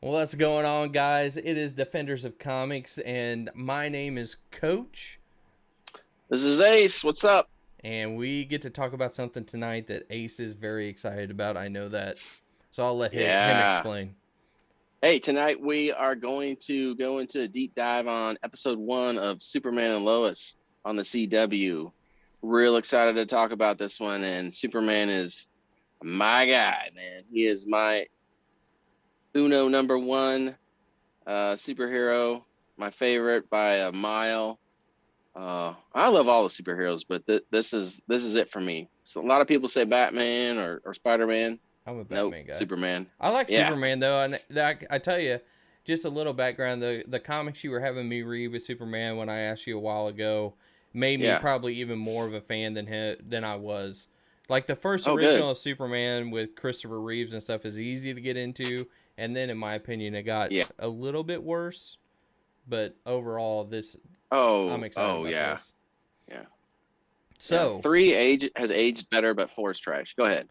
What's going on, guys? It is Defenders of Comics, and my name is Coach, This is Ace. What's up? and we get to talk about something tonight that Ace is very excited about. I know that. So I'll let him Yeah. explain. Hey, tonight we are going to go into a deep dive on episode 1 of Superman and Lois on the CW. Real excited to talk about this one. And Superman is my guy, man. He is my Uno number one superhero, my favorite by a mile. I love all the superheroes, but this is it for me. So a lot of people say Batman or Spider Man. I'm a Nope, Batman guy. Superman. I like Yeah, Superman, though, and I tell you, just a little background the comics you were having me read with Superman when I asked you a while ago made me yeah. probably even more of a fan than I was. Like the first Oh, good. original Superman with Christopher Reeves and stuff is easy to get into, and then in my opinion it got Yeah. a little bit worse. But overall, this I'm Oh, excited oh, about yeah, this. yeah, yeah. So, Three age has aged better, but four is trash. Go ahead.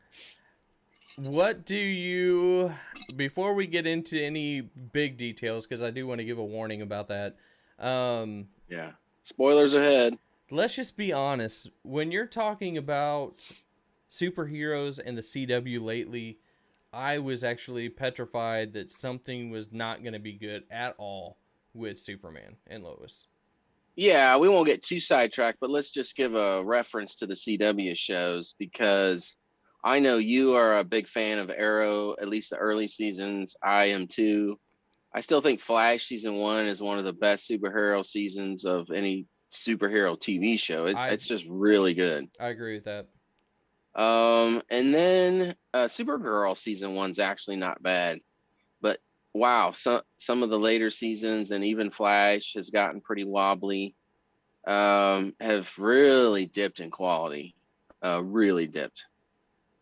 what do you before we get into any big details, because I do want to give a warning about that. Um, Yeah. Spoilers ahead. let's just be honest. When you're talking about superheroes and the CW lately, I was actually petrified that something was not going to be good at all with Superman and Lois. Yeah, we won't get too sidetracked, but let's just give a reference to the CW shows because I know you are a big fan of Arrow, at least the early seasons. I am too. I still think Flash season 1 is one of the best superhero seasons of any superhero TV show. I It's just really good. I agree with that. And then Supergirl season 1's actually not bad, but wow, some of the later seasons and even Flash has gotten pretty wobbly. Have really dipped in quality, really dipped.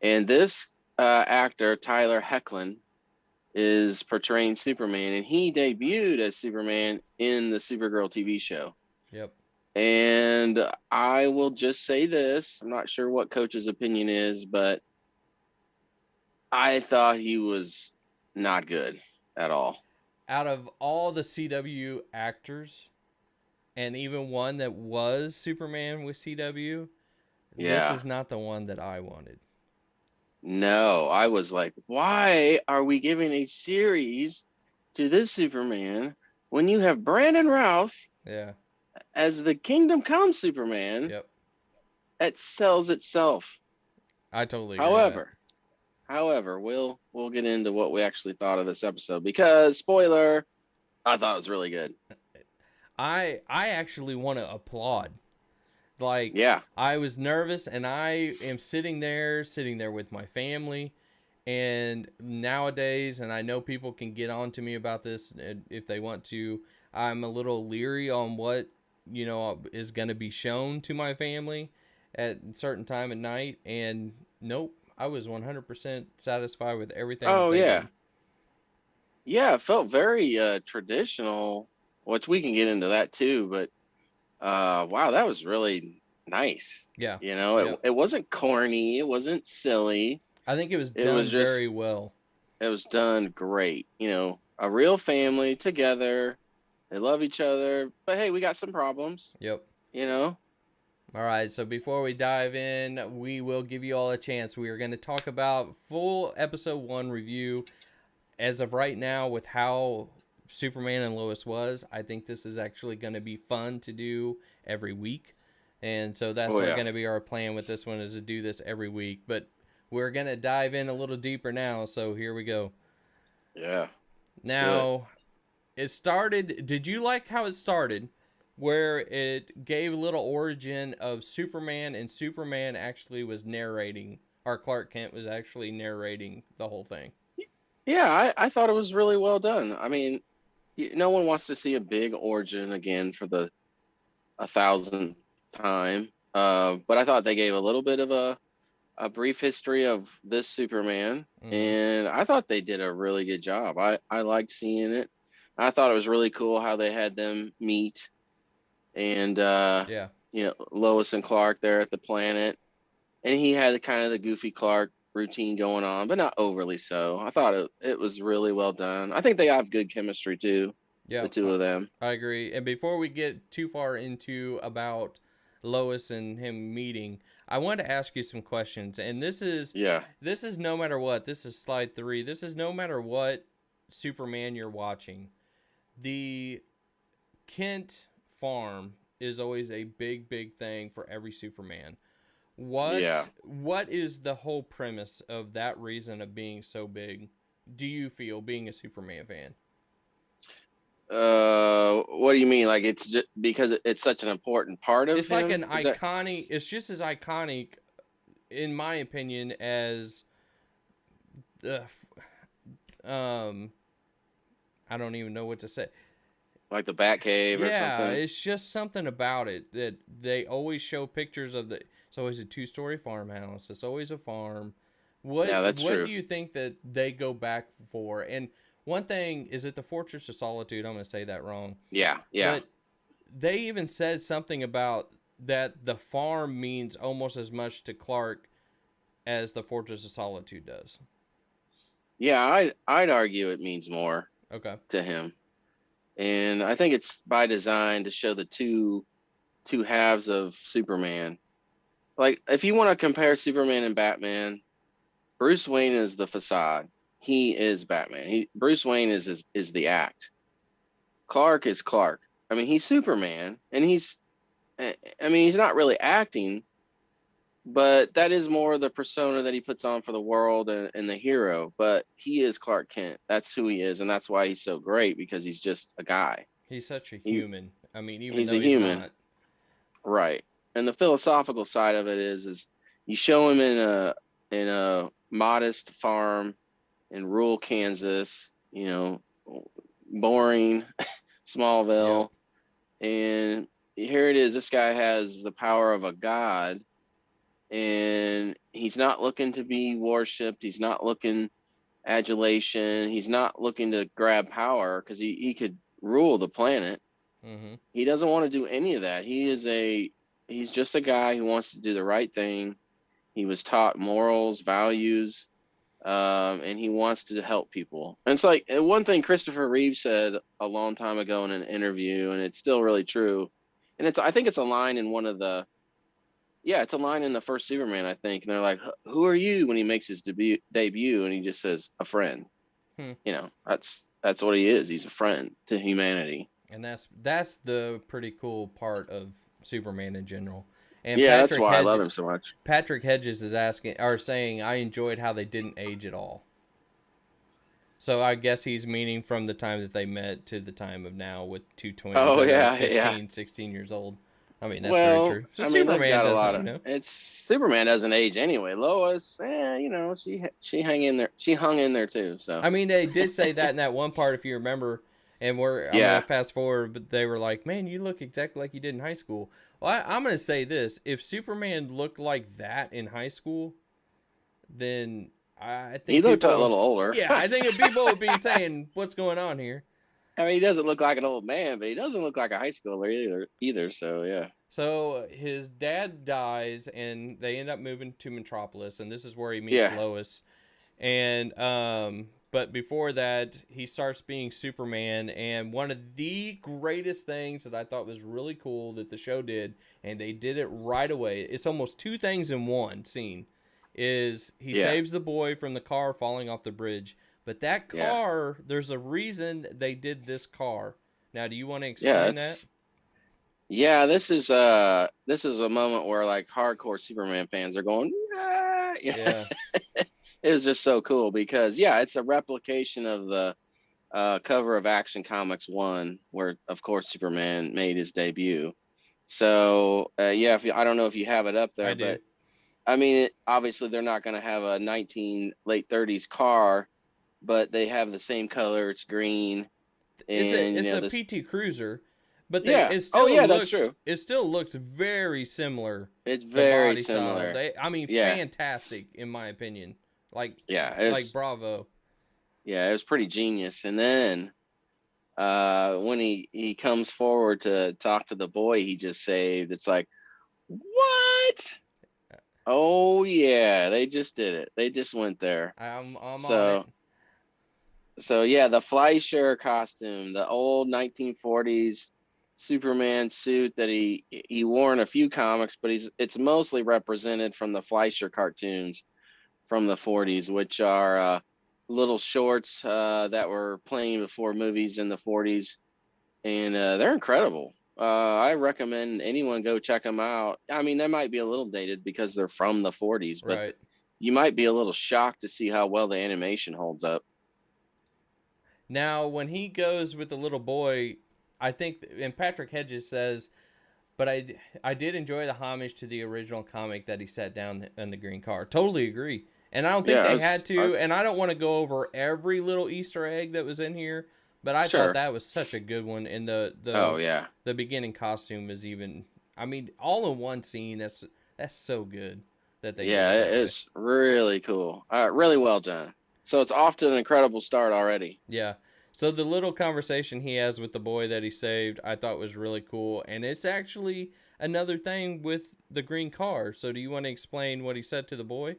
And this actor Tyler Hoechlin is portraying Superman, and he debuted as Superman in the Supergirl TV show. Yep. And I will just say this: I'm not sure what Coach's opinion is, but I thought he was not good at all. Out of all the CW actors, and even one that was Superman with CW, this Yeah. is not the one that I wanted. No, I was like, why are we giving a series to this Superman when you have Brandon Routh Yeah. as the Kingdom Come Superman? Yep. It sells itself. I totally agree with that. However, however, we'll get into what we actually thought of this episode because spoiler, I thought it was really good. I actually want to applaud. Like Yeah. I was nervous and I am sitting there with my family, and nowadays, and I know people can get on to me about this if they want to, I'm a little leery on what, is going to be shown to my family at a certain time at night, and nope, I was 100% satisfied with everything that Oh they yeah. did. Yeah, it felt very traditional, which we can get into that too, but wow, that was really nice. Yeah. You know, Yep. it wasn't corny, it wasn't silly. I think it was It was done very just well. it was done great. You know, a real family together. They love each other, but hey, we got some problems, Yep. you know. All right, so before we dive in, we will give you all a chance. We are going to talk about full episode 1 review. As of right now, with how Superman and Lois was, I think this is actually going to be fun to do every week. And so that's Oh yeah. going to be our plan with this one, is to do this every week. But we're going to dive in a little deeper now, so here we go. Yeah. Let's do it. Now, it started. Did you like how it started? Where it gave a little origin of Superman, and Superman actually was narrating, or Clark Kent was actually narrating the whole thing. Yeah, I thought it was really well done. I mean, no one wants to see a big origin again for the 1,000th time. But I thought they gave a little bit of a brief history of this Superman, Mm-hmm. and I thought they did a really good job. I liked seeing it. I thought it was really cool how they had them meet, and Yeah. Lois and Clark there at the planet, and he had kind of the goofy Clark routine going on, but not overly so. I thought it was really well done. I think they have good chemistry too, the Yeah, two of them. I agree. And before we get too far into about Lois and him meeting, I wanted to ask you some questions. And Yeah, this is no matter what. This is slide 3. This is no matter what Superman you're watching. The Kent farm is always a big thing for every Superman. yeah. What is the whole premise of that reason of being so big? Do you feel being a Superman fan? What do you mean? Like it's just because it's such an important part of It's like an him? Is that iconic. It's just as iconic, in my opinion, as the. Um, I don't even know what to say. like the Batcave or Yeah, something? it's just something about it that they always show pictures of the. It's always a 2-story farmhouse. It's always a farm. Yeah, that's What do true. you think that they go back for? And one thing is it the Fortress of Solitude. I'm going to say that wrong, Yeah, yeah, but they even said something about that the farm means almost as much to Clark as the Fortress of Solitude does. yeah. I'd argue it means more Okay. to him, and I think it's by design to show the two halves of Superman. Like if you want to compare Superman and Batman, Bruce Wayne is the facade. He is Batman. Bruce Wayne is the act. Clark is Clark. I mean, he's Superman, and I mean, he's not really acting, but that is more the persona that he puts on for the world and the hero. But he is Clark Kent. That's who he is, and that's why he's so great because he's just a guy. He's such a He human. I mean, even he's a though he's human, not. right? And the philosophical side of it is you show him in a modest farm in rural Kansas, boring Yep. Smallville, and here it is. This guy has the power of a god, and he's not looking to be worshipped. He's not looking adulation. He's not looking to grab power because he could rule the planet. Mm-hmm. He doesn't want to do any of that. He's just a guy who wants to do the right thing. He was taught morals, values, and he wants to help people. And it's like one thing Christopher Reeve said a long time ago in an interview, and it's still really true. And I think it's a line in one of the yeah, it's a line in the first Superman, I think. And they're like, "Who are you?" When he makes his debut, and he just says, "A friend." Hmm. That's what he is. He's a friend to humanity. And that's the pretty cool part of Superman in general. And Yeah, that's why I love him so much. Patrick Hedges is asking or saying I enjoyed how they didn't age at all. So I guess he's meaning from the time that they met to the time of now with two twins Oh that are yeah, yeah. 15, 16 years old. I mean, that's very Well, true. So I mean, they've Superman got a doesn't, lot you of. know. It's Superman doesn't age anyway. Lois, she hung in there. She hung in there too. So I mean, they did say that in that one part, if you remember. And I'm gonna yeah, fast forward, but they were like, "Man, you look exactly like you did in high school." Well, I'm gonna say this: if Superman looked like that in high school, then I he think looked a people, little older. yeah, I think people would be saying, "What's going on here?" I mean, he doesn't look like an old man, but he doesn't look like a high schooler either. So yeah, So his dad dies, and they end up moving to Metropolis, and this is where he meets yeah, Lois. And but before that, he starts being Superman, and one of the greatest things that I thought was really cool that the show did, and they did it right away. It's almost two things in one scene. Is he yeah, saves the boy from the car falling off the bridge? But that yeah, car, there's a reason they did this car. Now, do you want to yeah. explain that? It's Yeah, this is a moment where like hardcore Superman fans are going, ah! Yeah. It was just so cool because yeah, it's a replication of the cover of Action Comics 1, where of course Superman made his debut. So yeah, I don't know if you have it up I there, do. but I mean, obviously they're not going to have a 19 late 30s car, but they have the same color. It's green, and It's a this. PT Cruiser, but Yeah. Oh yeah, that's true. it still looks very similar. It's The very body style, similar. I mean, Yeah. fantastic in my opinion. Like Yeah. bravo. It was pretty genius. And then when he comes forward to talk to the boy he just saved, it's like, what? Oh yeah, they just did it. They just went there. I'm on it. So so yeah, the Fleischer costume, the old 1940s Superman suit that he wore in a few comics, but it's mostly represented from the Fleischer cartoons from the 40s, which are little shorts that were playing before movies in the 40s, and they're incredible. I recommend anyone go check them out. I mean, they might be a little dated because they're from the 40s, but Right. you might be a little shocked to see how well the animation holds up. Now, when he goes with the little boy, I think, and Patrick Hedges says, but I did enjoy the homage to the original comic that he set down in the green car. Totally agree. And I don't think Yeah, they had I to, and I don't want to go over every little Easter egg that was in here, but I thought sure. that was such a good one. And Oh yeah, the beginning costume is even, I mean, all in one scene. That's so good that they did yeah, it that way. it's really cool. Really well done. So it's off to an incredible start already. Yeah. So the little conversation he has with the boy that he saved, I thought was really cool, and it's actually another thing with the green car. So do you want to explain what he said to the boy?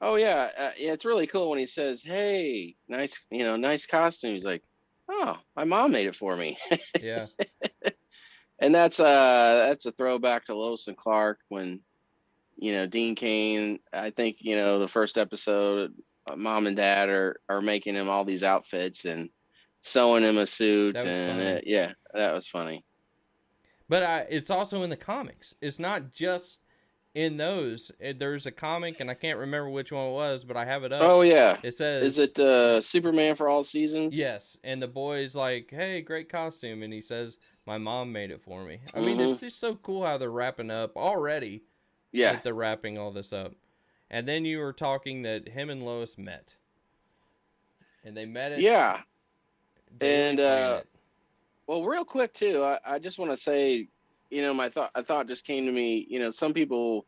Oh yeah, yeah, it's really cool when he says, "Hey, nice, nice costume." He's like, "Oh, my mom made it for me," Yeah. and that's a throwback to Lois and Clark when Dean Cain. I think the first episode, mom and dad are making him all these outfits and sewing him a That suit, was and funny. yeah, that was funny. But it's also in the comics. It's not just in those. There's a comic, and I can't remember which one it was, but I have it up. Oh yeah, It is says it Superman for all seasons? yes, and the boy's like, "Hey, great costume," and he says, "My mom made it for me." I mean, Mm-hmm. it's just so cool how they're wrapping up already. Yeah, That they're wrapping all this up, and then you were talking that him and Lois met, and they met at yeah, Daily and Planet. well, real quick too, I just want to say, my thought just came to me. Some people,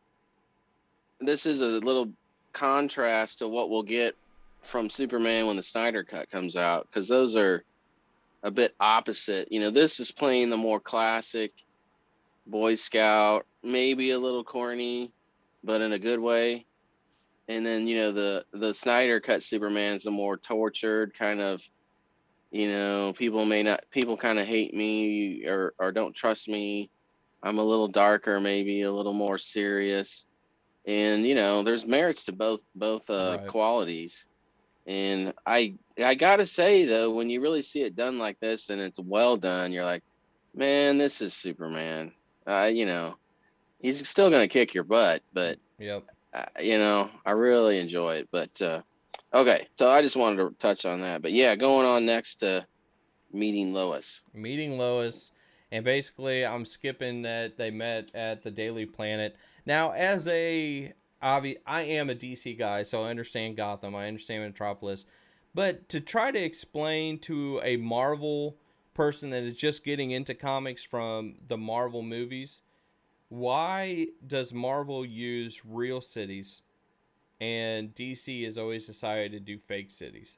this is a little contrast to what we'll get from Superman when the Snyder Cut comes out, because those are a bit opposite. This is playing the more classic Boy Scout, maybe a little corny, but in a good way. And then the Snyder Cut Superman is a more tortured kind of. People kind of hate me or don't trust me. I'm a little darker, maybe a little more serious. And there's merits to both Right. qualities. And I gotta say though, when you really see it done like this and it's well done, you're like, man, this is Superman. He's still gonna kick your butt, but Yep. I really enjoy it. But okay, so I just wanted to touch on that. But yeah, going on next to meeting Lois. Meeting Lois, and basically, I'm skipping that they met at the Daily Planet. Now, as I am a DC guy, so I understand Gotham, I understand Metropolis, but to try to explain to a Marvel person that is just getting into comics from the Marvel movies, why does Marvel use real cities and DC has always decided to do fake cities?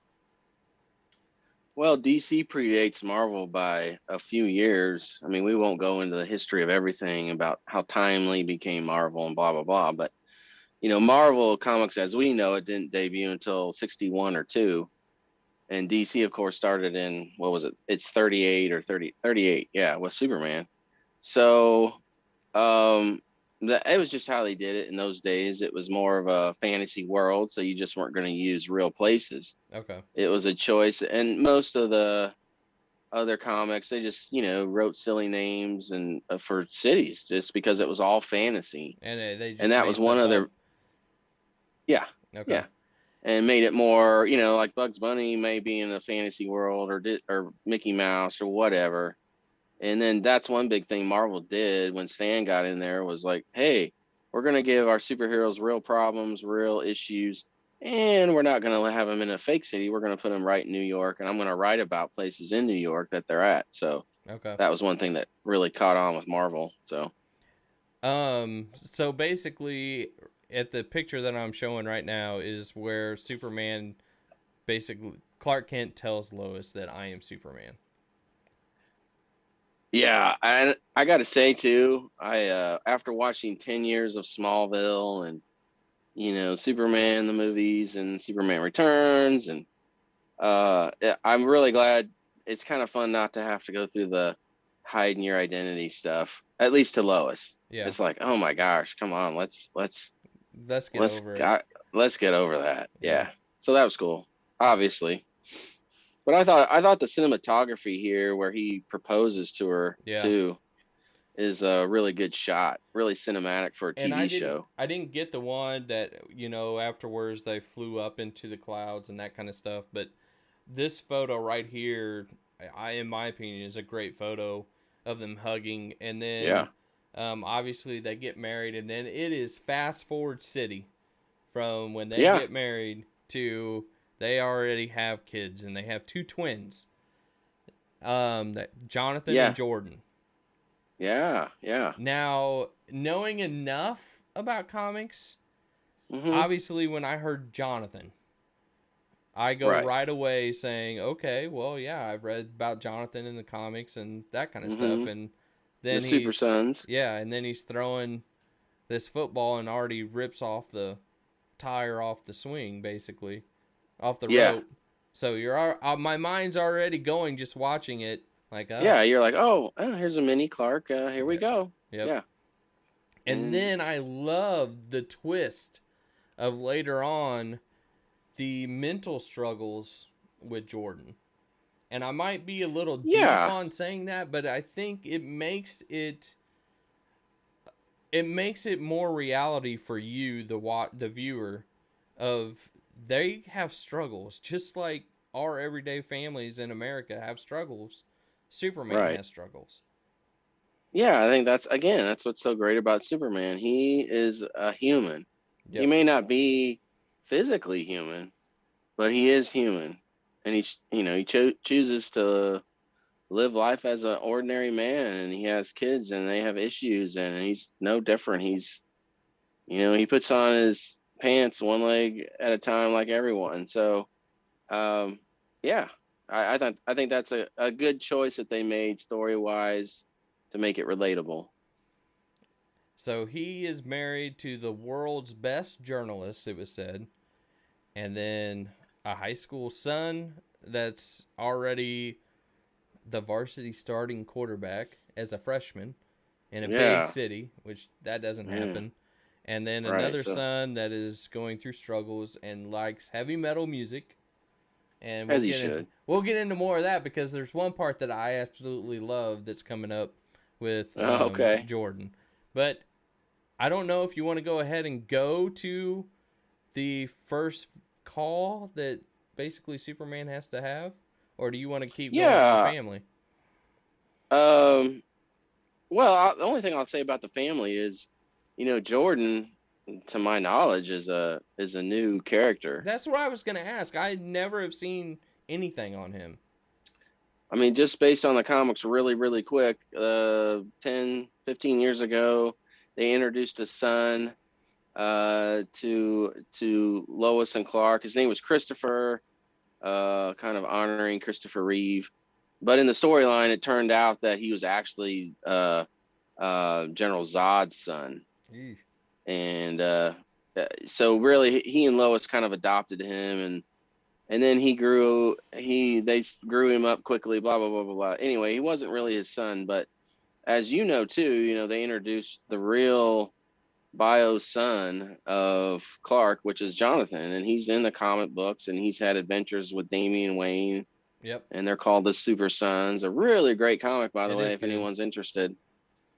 Well, DC predates Marvel by a few years. I mean, we won't go into the history of everything about how timely became Marvel and blah blah blah, but Marvel comics as we know it didn't debut until 61 or 2, and DC of course started in what was it? It's 38 or 38. Yeah, with Superman. So, um it was just how they did it in those days. It was more of a fantasy world, so you just weren't going to use real places. Okay. It was a choice, and most of the other comics they just wrote silly names and for cities just because it was all fantasy, And they and just that made was one stuff of up. their. Yeah, Okay. yeah, and made it more like Bugs Bunny may be in a fantasy world or Mickey Mouse or whatever. And then that's one big thing Marvel did when Stan got in there was like, hey, we're gonna give our superheroes real problems, real issues, and we're not gonna have them in a fake city. We're gonna put them right in New York, and I'm gonna write about places in New York that they're at. So Okay. that was one thing that really caught on with Marvel. So So basically, at the picture that I'm showing right now is where Superman basically Clark Kent tells Lois that I am Superman. Yeah, I got to say too, I after watching 10 years of Smallville and Superman the movies and Superman Returns and I'm really glad. It's kind of fun not to have to go through the hiding your identity stuff, at least to Lois. Yeah, It's like, oh my gosh, come on, let's get let's over it. got let's get over that. Yeah, Yeah. So that was cool, obviously. But I thought the cinematography here, where he proposes to her yeah. too, is a really good shot, really cinematic for a And TV show. I didn't get the one that afterwards they flew up into the clouds and that kind of stuff. But this photo right here, in my opinion, is a great photo of them hugging. And then, Yeah, obviously they get married, and then it is fast forward city from when they yeah, get married to they already have kids, and they have two twins, Jonathan and yeah, Jordan. yeah, yeah. Now, knowing enough about comics, Hmm. obviously when I heard Jonathan, I go Right. right away saying, okay, well, yeah, I've read about Jonathan in the comics and that kind of stuff. Hmm. And The then Super Sons. and then he's throwing this football and already rips off the tire off the swing, basically, off the Yeah, rope. So my mind's already going just watching it, like, yeah. You're like, oh, here's a mini Clark. Here we yep, go. yep. Yeah, And and then I love the twist of later on the mental struggles with Jordan. And I might be a little deep yeah, on saying that, but I think it makes it more reality for you, the viewer, of they have struggles just like our everyday families in America have struggles. Superman right. has struggles. Yeah, I think that's what's so great about Superman. He is a human. He Yep. may not be physically human, but he is human, and he chooses to live life as an ordinary man, and he has kids, and they have issues, and he's no different. He puts on his pants one leg at a time like everyone. So, um, yeah, I think that's a good choice that they made story wise to make it relatable. So he is married to the world's best journalist, it was said, and then a high school son that's already the varsity starting quarterback as a freshman in a big Yeah, city, which that doesn't yeah, happen. And then right. another So son that is going through struggles and likes heavy metal music. And as he should. we'll get into more of that because there's one part that I absolutely love that's coming up with Okay. Jordan. But I don't know if you want to go ahead and go to the first call that basically Superman has to have, or do you want to keep going on the Yeah. family? Um. Well, the only thing I'll say about the family is, Jordan, to my knowledge, is a new character. That's what I was going to ask. I never have seen anything on him. I mean, just based on the comics, really, really quick. 10, 15 years ago, they introduced a son to Lois and Clark. His name was Christopher, kind of honoring Christopher Reeve. But in the storyline, it turned out that he was actually General Zod's son, Eesh. and so really he and Lois kind of adopted him, and then they grew him up quickly. Blah blah blah blah blah. Anyway, he wasn't really his son, but as you know too, they introduced the real bio son of Clark, which is Jonathan, and he's in the comic books, and he's had adventures with Damian Wayne, Yep, and they're called the Super Sons. A really great comic, by the it way. is If good. anyone's interested,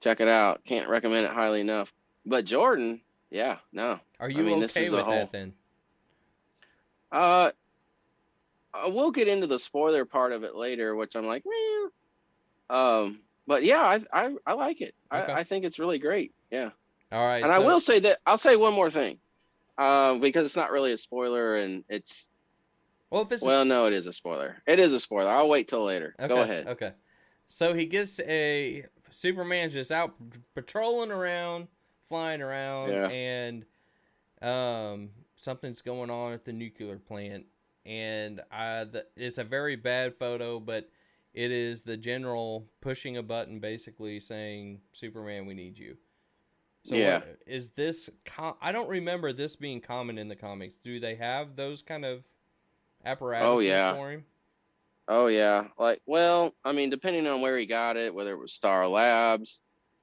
check it out. Can't recommend it highly enough. But Jordan, yeah, no, Are I you mean this okay is a with that whole. then? Uh, we'll get into the spoiler part of it later, which I'm like, meh. But yeah, I like it. I Okay. I think it's really great. Yeah, All right. and I So, will say that I'll say one more thing. Because it's not really a spoiler, and it's well, if it's well, no, it is a spoiler. It is a spoiler. I'll wait till later. Go okay, ahead. okay. So he gets a Superman's just out patrolling around, flying around, Yeah, and something's going on at the nuclear plant, and it's a very bad photo, but It is the general pushing a button, basically saying, "Superman, we need you." So Yeah. what is this? I don't remember this being common in the comics. Do they have those kind of Oh apparatuses yeah. for him? Oh yeah. Like, well, I mean, depending on where he got it, whether it was Star Labs,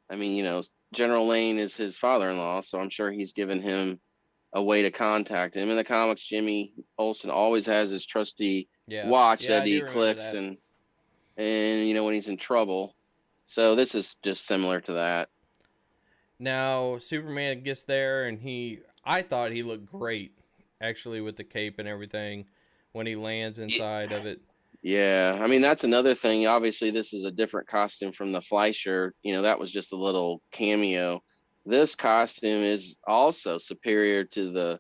I mean, General Lane is his father-in-law, so I'm sure he's given him a way to contact him. In the comics, Jimmy Olsen always has his trusty Yeah, watch yeah, that I do he remember clicks, that. and when he's in trouble. So this is just similar to that. Now Superman gets there, and I thought he looked great, actually, with the cape and everything when he lands inside of it. Yeah, I mean that's another thing. Obviously, this is a different costume from the Fleischer. That was just a little cameo. This costume is also superior to the,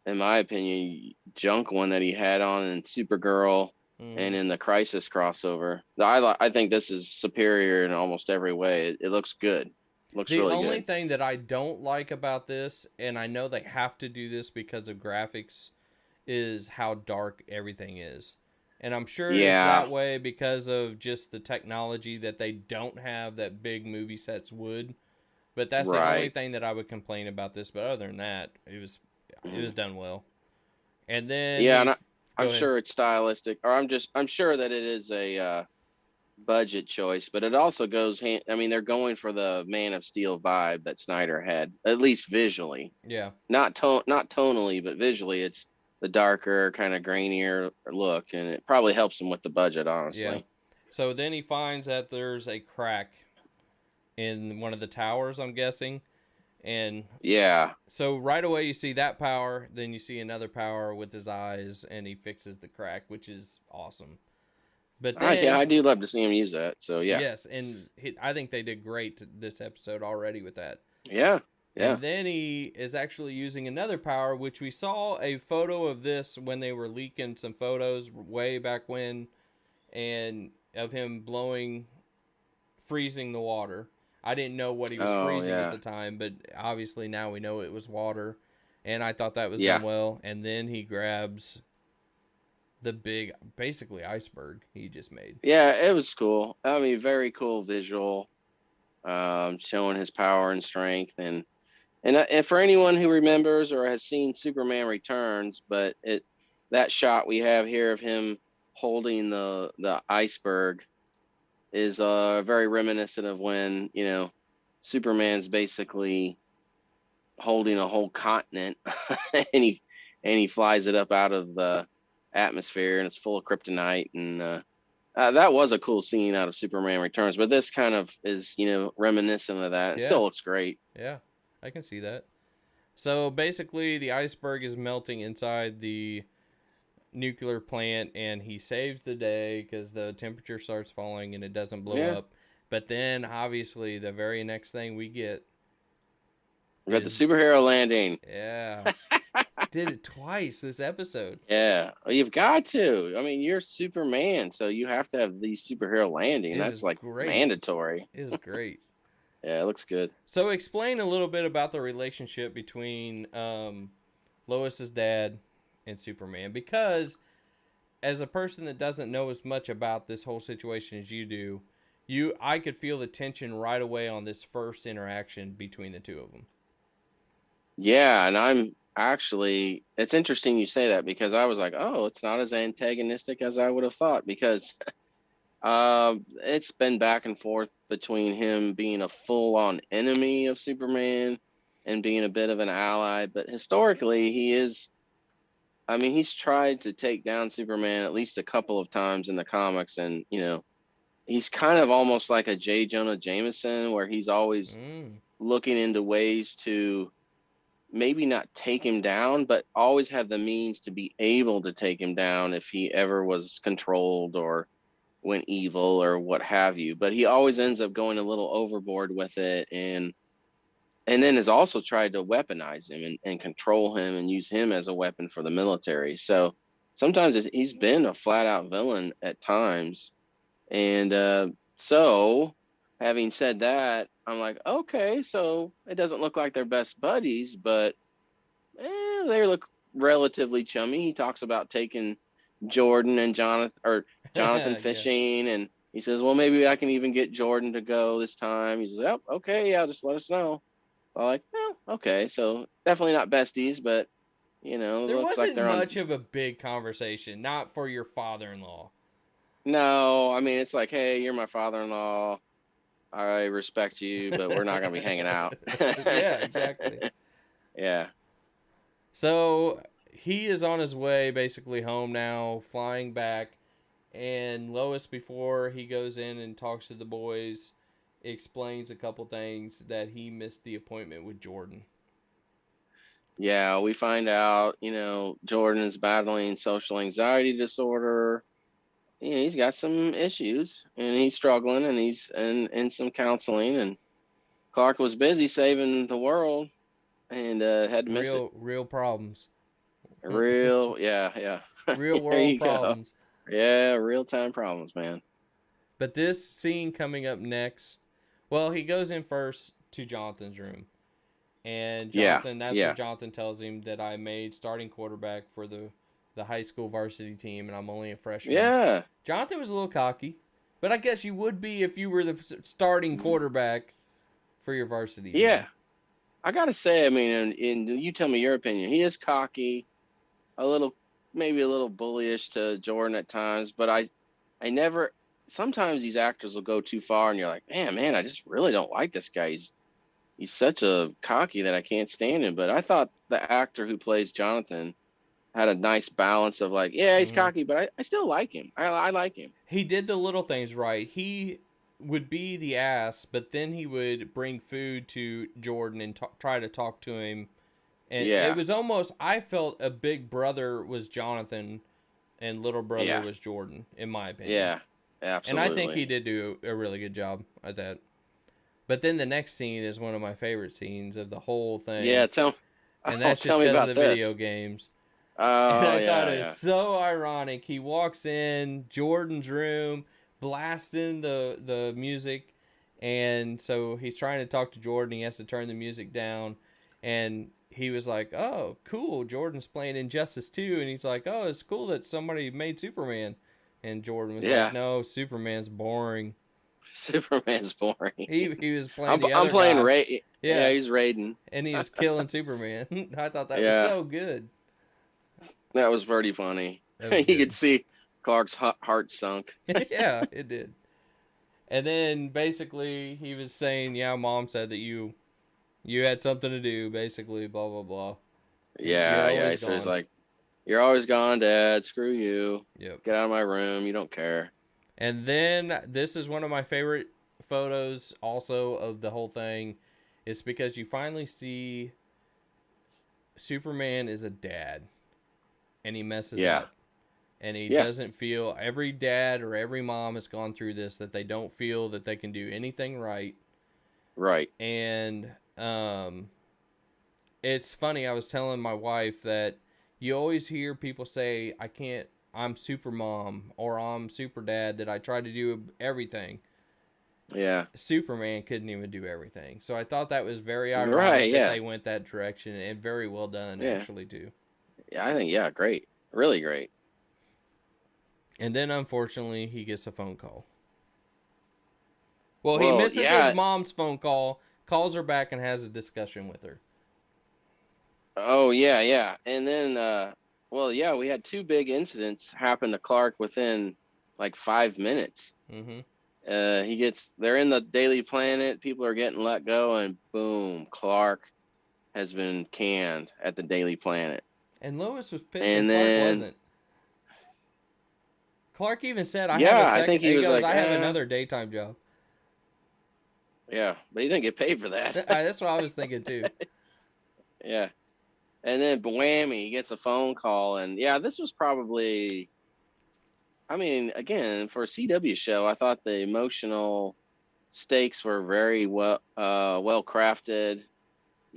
in my opinion, junk one that he had on in Supergirl and Mm. in the Crisis crossover. I think this is superior in almost every way. It looks good. Looks The really only good. thing that I don't like about this, and I know they have to do this because of graphics, is how dark everything is. And I'm sure it's Yeah, that way because of just the technology that they don't have that big movie sets would. But that's the only right. thing that I would complain about this. But other than that, it was Mhm. done well. And then Yeah, and I'm go ahead. sure it's stylistic, or I'm sure that it is a budget choice, but it also goes hand. I mean, they're going for the Man of Steel vibe that Snyder had, at least visually, Yeah, not tonally, but visually. It's the darker, kind of grainier look, and it probably helps him with the budget, yeah. honestly. So then he finds that there's a crack in one of the towers, I'm guessing. And Yeah, so right away you see that power, then you see another power with his eyes, and he fixes the crack, which is awesome. But I then, do love to see him use that. So yeah, yes, and I think they did great this episode already with that. yeah, yeah. And then he is actually using another power, which we saw a photo of this when they were leaking some photos way back when, and of him freezing the water. I didn't know what he was Oh freezing at yeah, the time, but obviously now we know it was water, and I thought that was done yeah, well. And then he grabs the big, basically iceberg he just made. yeah. It was cool. I mean, very cool visual, showing his power and strength, and for anyone who remembers or has seen Superman Returns, but that shot we have here of him holding the iceberg is very reminiscent of when Superman's basically holding a whole continent and he flies it up out of the atmosphere and it's full of kryptonite and that was a cool scene out of Superman Returns, but this kind of is reminiscent of that. It Yeah, still looks great. yeah, I can see that. So basically, the iceberg is melting inside the nuclear plant, and he saves the day because the temperature starts falling and it doesn't blow Yeah, up. But then, obviously, the very next thing we get we got the is, superhero landing. yeah, did it twice this episode. Yeah, well, you've got to. I mean, you're Superman, so you have to have these superhero landing. It That's was like great. mandatory. It was great. Yeah, it looks good. So, explain a little bit about the relationship between Lois's dad and Superman, because as a person that doesn't know as much about this whole situation as you do, I could feel the tension right away on this first interaction between the two of them. Yeah, and it's interesting you say that because I was like, oh, it's not as antagonistic as I would have thought because it's been back and forth between him being a full-on enemy of Superman and being a bit of an ally, but historically he is. I mean, he's tried to take down Superman at least a couple of times in the comics, and he's kind of almost like a J. Jonah Jameson, where he's always Mm, looking into ways to maybe not take him down, but always have the means to be able to take him down if he ever was controlled or went evil or what have you. But he always ends up going a little overboard with it, and then has also tried to weaponize him and control him and use him as a weapon for the military. So sometimes he's been a flat out villain at times. And so, having said that, I'm like, okay, so it doesn't look like they're best buddies, but they look relatively chummy. He talks about taking Jordan and Jonathan Yeah. fishing, and he says, well, maybe I can even get Jordan to go this time. He says, oh, okay, yeah, just let us know. I'm like, oh, okay, so definitely not besties, but There looks like wasn't they're on. much of a big conversation, not for your father-in-law. No, I mean it's like, hey, you're my father-in-law. I respect you, but we're not gonna be hanging out. Yeah, exactly. Yeah, So he is on his way basically home now, flying back. And Lois, before he goes in and talks to the boys, explains a couple things that he missed the appointment with Jordan. yeah. We find out, Jordan is battling social anxiety disorder. He's got some issues, and he's struggling, and he's in some counseling. And Clark was busy saving the world, and had to miss it. Real problems. Real, yeah, yeah. Real There world you go. problems. Yeah, real time problems, man. But this scene coming up next, well, he goes in first to Jonathan's room. And Yeah, Jonathan, that's where yeah, Jonathan tells him that I made starting quarterback for the high school varsity team and I'm only a freshman. yeah. Jonathan was a little cocky, but I guess you would be if you were the starting quarterback for your varsity team. Yeah, I gotta say, I mean, and you tell me your opinion. He is cocky, a little, maybe a little bullyish to Jordan at times, but I never. Sometimes these actors will go too far, and you're like, man, I just really don't like this guy. He's such a cocky that I can't stand him. But I thought the actor who plays Jonathan had a nice balance of like, yeah, he's Hmm. cocky, but I still like him. I like him. He did the little things right. He would be the ass, but then he would bring food to Jordan and try to talk to him. And it Yeah, was almost, I felt a big brother was Jonathan and little brother yeah, was Jordan, in my opinion. yeah, And I think absolutely. he did do a really good job at that. But then the next scene is one of my favorite scenes of the whole thing, Yeah, tell and oh, that's tell just me because of about the video this. games. And Oh I thought yeah, it was yeah, so ironic. He walks in Jordan's room, blasting the music, and so he's trying to talk to Jordan. He has to turn the music down, and he was like, "Oh, cool! Jordan's playing Injustice 2," and he's like, "Oh, it's cool that somebody made Superman." And Jordan was like, yeah. "No, Superman's boring." Superman's boring. He was playing I'm the I'm other playing guy, Ray. Yeah, yeah, he's raiding. and he was killing Superman. I thought that was Yeah, so good. that was pretty funny. That was You could good. see Clark's heart sunk. Yeah, it did. And then basically he was saying, "Yeah, mom said that you had something to do." Basically, blah blah blah. You're Yeah, yeah. always So he's gone. like, "You're always gone, Dad. Screw you. Yep. Get out of my room. You don't care." And then this is one of my favorite photos, also of the whole thing, is because you finally see Superman is a dad, and he messes Yeah, up, and he yeah, doesn't feel. Every dad or every mom has gone through this, that they don't feel that they can do anything right. right. And it's funny. I was telling my wife that you always hear people say, "I can't. I'm super mom or I'm super dad. That I try to do everything." Yeah, Superman couldn't even do everything. So I thought that was very right. ironic that Yeah, they went that direction, and very well done yeah, actually too. yeah. I think yeah, great, really great. And then unfortunately he gets a phone call. Well, he Well, misses his yeah. mom's phone call, calls her back, and has a discussion with her. Oh yeah, yeah. And then well, yeah, we had two big incidents happen to Clark within like 5 minutes. Mm-hmm. They're in the Daily Planet, people are getting let go, and boom, Clark has been canned at the Daily Planet. And Lois was pissed, and And Clark then wasn't. Clark even said, "I have a yeah, I think second." he He was goes, like, "I have another daytime job." yeah, but he didn't get paid for that. That's what I was thinking too. Yeah. And then whammy, he gets a phone call, and yeah, this was probably, I mean, again, for a CW show, I thought the emotional stakes were very well crafted.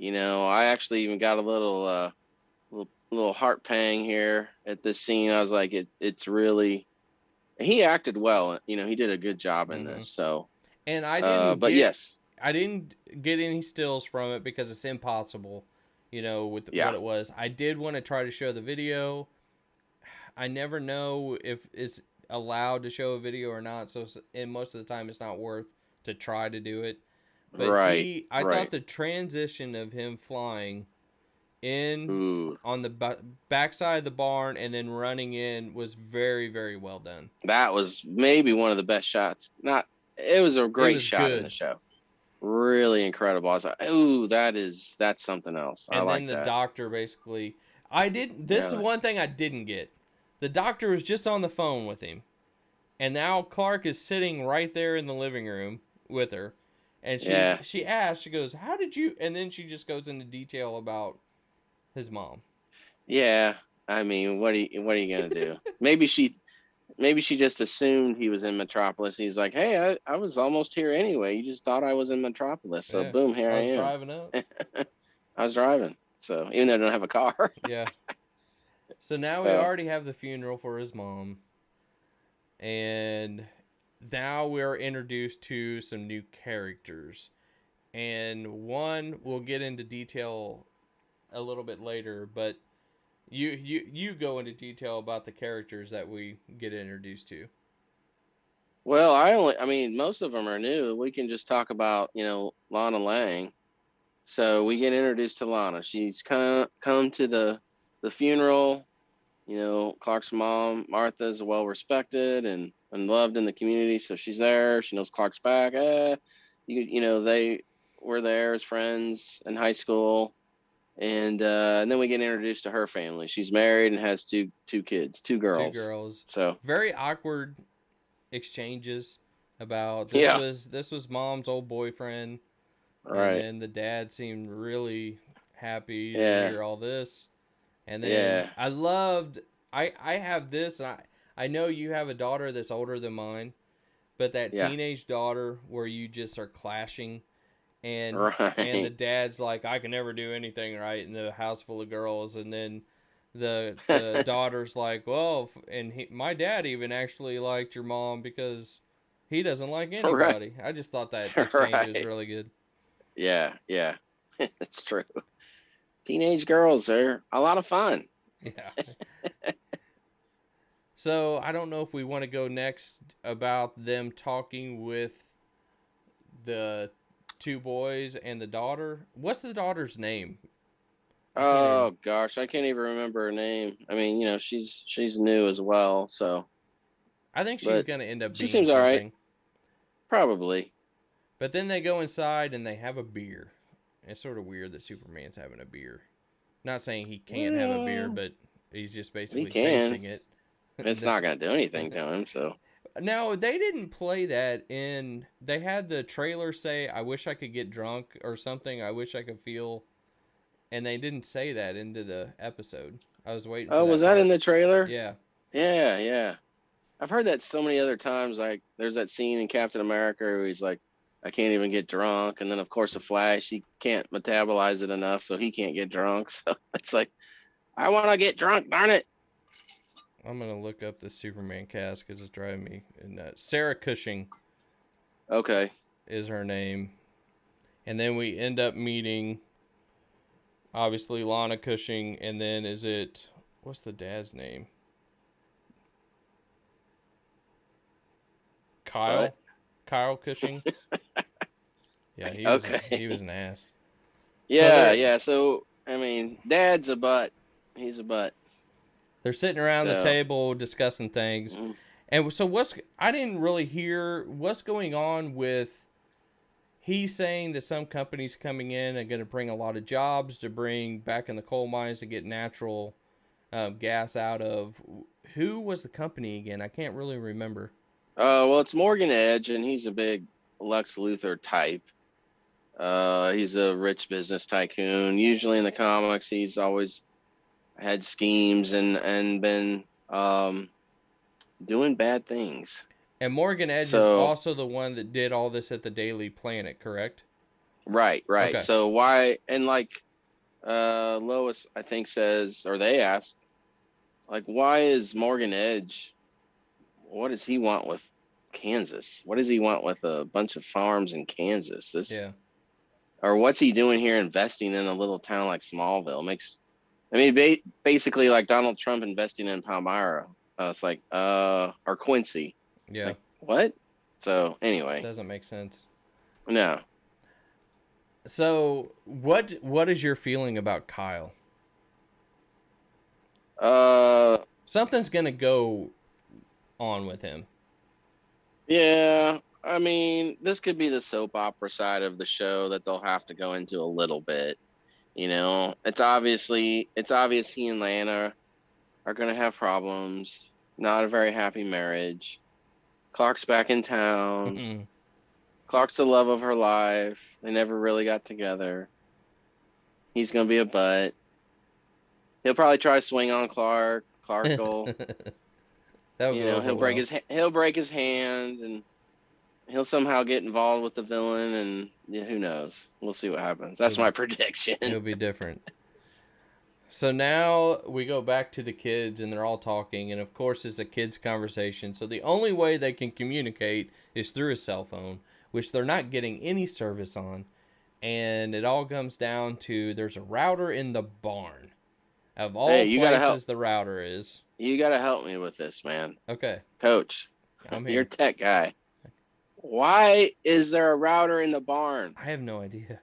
I actually even got a little heart pang here at this scene. I was like, it's really, he acted well. He did a good job in Mm-hmm. this. So, And but yes, I didn't get any stills from it because it's impossible, with what yeah, it was. I did want to try to show the video. I never know if it's allowed to show a video or not. So, and most of the time, it's not worth to try to do it. But Right. I thought Right. the transition of him flying in Ooh, on the backside of the barn and then running in was very, very well done. that was maybe one of the best shots. Not. It was a It great was shot in the good. show. Really incredible. I was like, ooh, that's something else. I And then like the that. doctor basically, I didn't. This is Really. one thing I didn't get. The doctor was just on the phone with him, and now Clark is sitting right there in the living room with her, and Yeah. she asked, she goes, "How did you?" And then she just goes into detail about his mom. Yeah. I mean, what are you gonna do? Maybe she just assumed he was in Metropolis. He's like, hey, I was almost here anyway. You just thought I was in Metropolis. So Yeah, boom, here I I was am. driving up. I was driving. So even though I don't have a car. Yeah. So now we Oh, already have the funeral for his mom, and now we're introduced to some new characters. And one we'll get into detail a little bit later, but you go into detail about the characters that we get introduced to. well, I mean, most of them are new. We can just talk about, Lana Lang. So we get introduced to Lana. She's come to the funeral. Clark's mom, Martha, is well respected and loved in the community. So she's there. She knows Clark's back. They were there as friends in high school. And then we get introduced to her family. She's married and has two kids, two Two girls. girls. So Very awkward exchanges about yeah, this was mom's old boyfriend, and right, then the dad seemed really happy to yeah, hear all this. And then yeah, I have this, and I know you have a daughter that's older than mine, but that yeah, teenage daughter where you just are clashing, and the right, dad's like, I can never do anything right in the house full of girls, and then the daughter's like, well, and my dad even actually liked your mom because he doesn't like right, anybody. I just thought that exchange was right, really good. yeah, yeah. It's true. Teenage girls are a lot of fun. Yeah. So I don't know if we want to go next about them talking with the two boys and the daughter. What's the daughter's name? I can't even. Oh gosh, I can't even remember her name. I mean, she's new as well, so I think she's but gonna end up she being seems all right. something. Probably. But then they go inside and they have a beer. It's sort of weird that Superman's having a beer. Not saying he can't have a beer, Well, but he's just he basically can. tasting it. It's not gonna do anything to him, so No, they didn't play that in. They had the trailer say, "I wish I could get drunk" or something. I wish I could feel, and they didn't say that into the episode. I was waiting for oh, was that that in part. the trailer? Yeah, Yeah, yeah. I've heard that so many other times. Like, there's that scene in Captain America where he's like, I can't even get drunk. And then, of course, the Flash, he can't metabolize it enough, so he can't get drunk. So it's like, I want to get drunk, darn it. I'm gonna look up the Superman cast because it's driving me nuts. Sarah Cushing Okay. is her name, and then we end up meeting obviously Lana Cushing, and then is it what's the dad's name? What? Kyle Cushing. Yeah, Okay. he was an ass. So Yeah, yeah. So, I mean, Dad's a butt. He's a butt. they're sitting around the So, table discussing things. mm. And so I didn't really hear what's going on with he's saying that some companies coming in are going to bring a lot of jobs to bring back in the coal mines to get natural gas out of. Who was the company again? I can't really remember. Well, it's Morgan Edge, and he's a big Lex Luthor type. He's a rich business tycoon. Usually in the comics, he's always had schemes and been doing bad things. And Morgan Edge is So also the one that did all this at the Daily Planet, correct? right, right. Okay. So why and like Lois, I think says, or they ask, like, why is Morgan Edge? What does he want with Kansas? What does he want with a bunch of farms in Kansas? Yeah. Or what's he doing here investing in a little town like Smallville? Makes I mean, basically like Donald Trump investing in Palmyra. It's like, or Quincy. Yeah, Like, what? So anyway, doesn't make sense. no. So what is your feeling about Kyle? Uh, Something's gonna go on with him. yeah. I mean, this could be the soap opera side of the show that they'll have to go into a little bit. It's obvious he and Lana are gonna have problems. Not a very happy marriage. Clark's back in town. Clark's the love of her life. They never really got together. He's gonna be a butt. He'll probably try to swing on Clark. Clark will, That'll go over well. he'll break his hand, and he'll somehow get involved with the villain, and yeah, who knows? We'll see what happens. That's my prediction. It'll be different. So now we go back to the kids, and they're all talking, and of course it's a kids' conversation. So the only way they can communicate is through a cell phone, which they're not getting any service on. And it all comes down to there's a router in the barn. Of all Hey, you gotta help. places, the router is. You gotta help me with this, man. Okay, Coach, I'm you're here. tech guy. Why is there a router in the barn? I have no idea.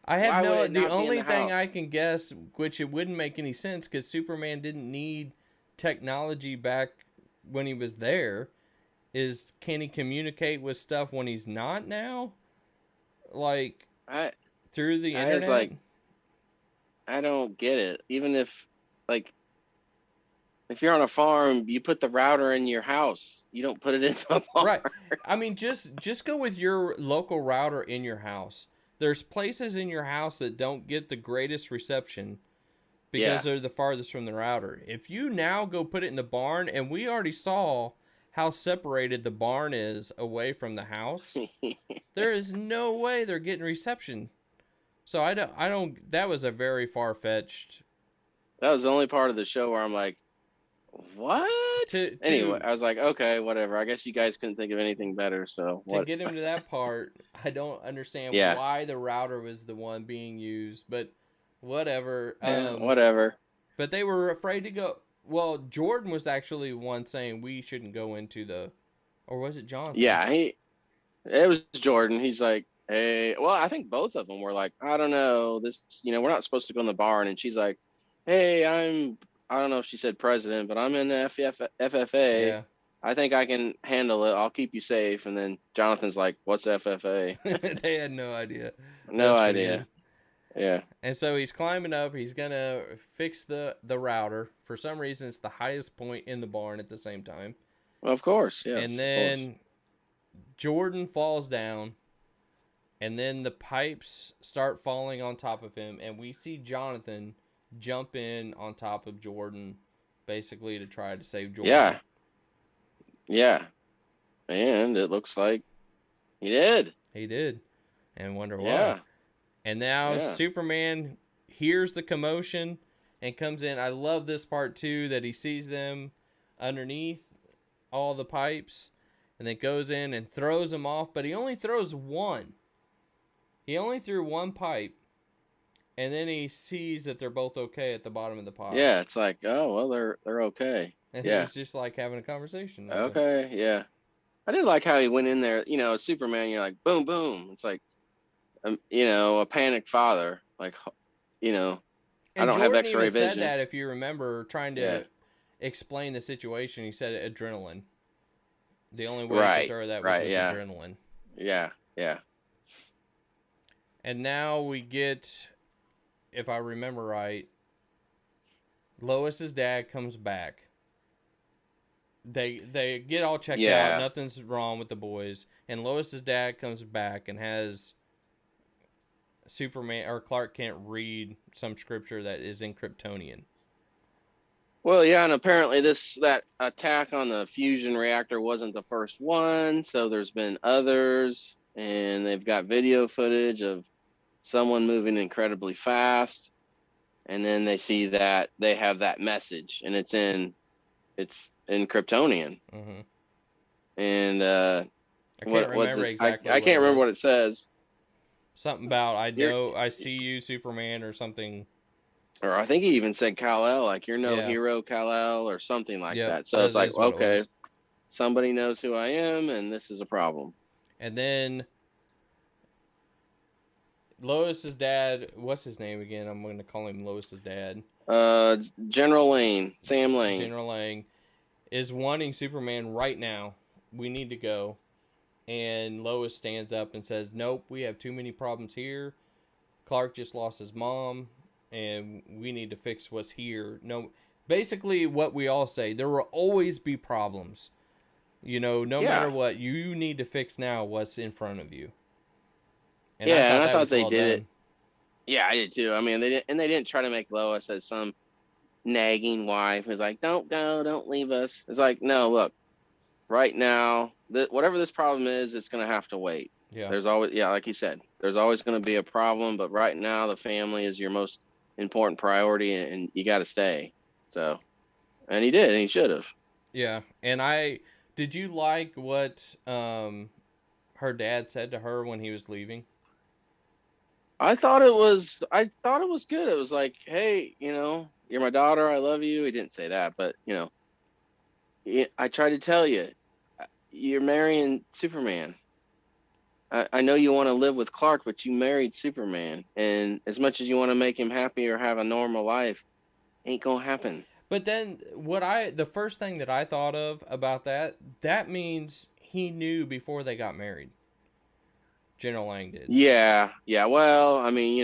I have Why would no. it The not be in only the thing I house? can guess, which it wouldn't make any sense, because Superman didn't need technology back when he was there, is can he communicate with stuff when he's not now, like I through the I was internet? like, I don't get it. Even like if you're on a farm, you put the router in your house. You don't put it in the barn. Right. I mean, just go with your local router in your house. There's places in your house that don't get the greatest reception because Yeah. they're the farthest from the router. If you now go put it in the barn, and we already saw how separated the barn is away from the house, there is no way they're getting reception. So I don't that was a very far-fetched That was the only part of the show where I'm like, what? Anyway, to I was like, okay, whatever. I guess you guys couldn't think of anything better. So to what? get him to that part. I don't understand Yeah. why the router was the one being used, but whatever. Yeah. Whatever. But they were afraid to go. Well, Jordan was actually one saying we shouldn't go into the, or was it Jonathan? Yeah. It was Jordan. He's like, hey, well, I think both of them were like, I don't know, we're not supposed to go in the barn. And she's like, hey, I don't know if she said president, but I'm in the FFA. Yeah. I think I can handle it. I'll keep you safe. And then Jonathan's like, what's FFA? They had no idea. That No was pretty good. idea. Yeah. And so he's climbing up. He's gonna fix the router. For some reason, it's the highest point in the barn at the same time. Well, of course. Yes. And then Jordan falls down, and then the pipes start falling on top of him, and we see Jonathan jump in on top of Jordan, basically to try to save Jordan. Yeah. Yeah. And it looks like he did. He did. And wonder why. Yeah. And now Yeah. Superman hears the commotion and comes in. I love this part too, that he sees them underneath all the pipes and then goes in and throws them off, but he only throws one. He only threw one pipe, and then he sees that they're both okay at the bottom of the pile. Yeah, it's like, oh well, they're okay. And Yeah. it's just like having a conversation. Okay, yeah. I did like how he went in there. As Superman, you're like, boom, boom. It's like, a panicked father. Like, I And don't Jordan have X-ray even said vision. that, if you remember, trying to Yeah. explain the situation, he said adrenaline. The only way Right, to throw that was right, with yeah. adrenaline. Yeah, yeah. And now we get, if I remember right, Lois's dad comes back. They get all checked Yeah. out. Nothing's wrong with the boys. And Lois's dad comes back and has Superman or Clark can't read some scripture that is in Kryptonian. Well, yeah, and apparently that attack on the fusion reactor wasn't the first one, so there's been others, and they've got video footage of someone moving incredibly fast, and then they see that they have that message, and it's in Kryptonian. Mm-hmm. And I can't remember exactly. I can't remember what it says. Something about I see you, Superman, or something. Or I think he even said Kal-El, like you're no Yeah. hero, Kal-El, or something like Yep. that. So That it's like, is what it okay, was. somebody knows who I am, and this is a problem. And then Lois's dad, what's his name again? I'm going to call him Lois's dad. General Lane, Sam Lane. General Lang is wanting Superman right now. We need to go. And Lois stands up and says, "Nope, we have too many problems here. Clark just lost his mom, and we need to fix what's here." No, basically what we all say. There will always be problems. No matter Yeah, what, you need to fix now what's in front of you. And I yeah, and thought I that thought was they well did it. done. Yeah, I did too. I mean, they didn't try to make Lois as some nagging wife who's like, "Don't go, don't leave us." It's like, no, look, right now, whatever this problem is, it's gonna have to wait. Yeah. There's always, yeah, like you said, there's always gonna be a problem, but right now, the family is your most important priority, and you got to stay. So, and he did, and he should have. Yeah. And did you like what her dad said to her when he was leaving? I thought it was good. It was like, hey, you're my daughter. I love you. He didn't say that, but I tried to tell you, you're marrying Superman. I know you want to live with Clark, but you married Superman, and as much as you want to make him happy or have a normal life, ain't gonna happen. But then the first thing that I thought of about that means he knew before they got married. General Lang did. Yeah, yeah. Well, I mean,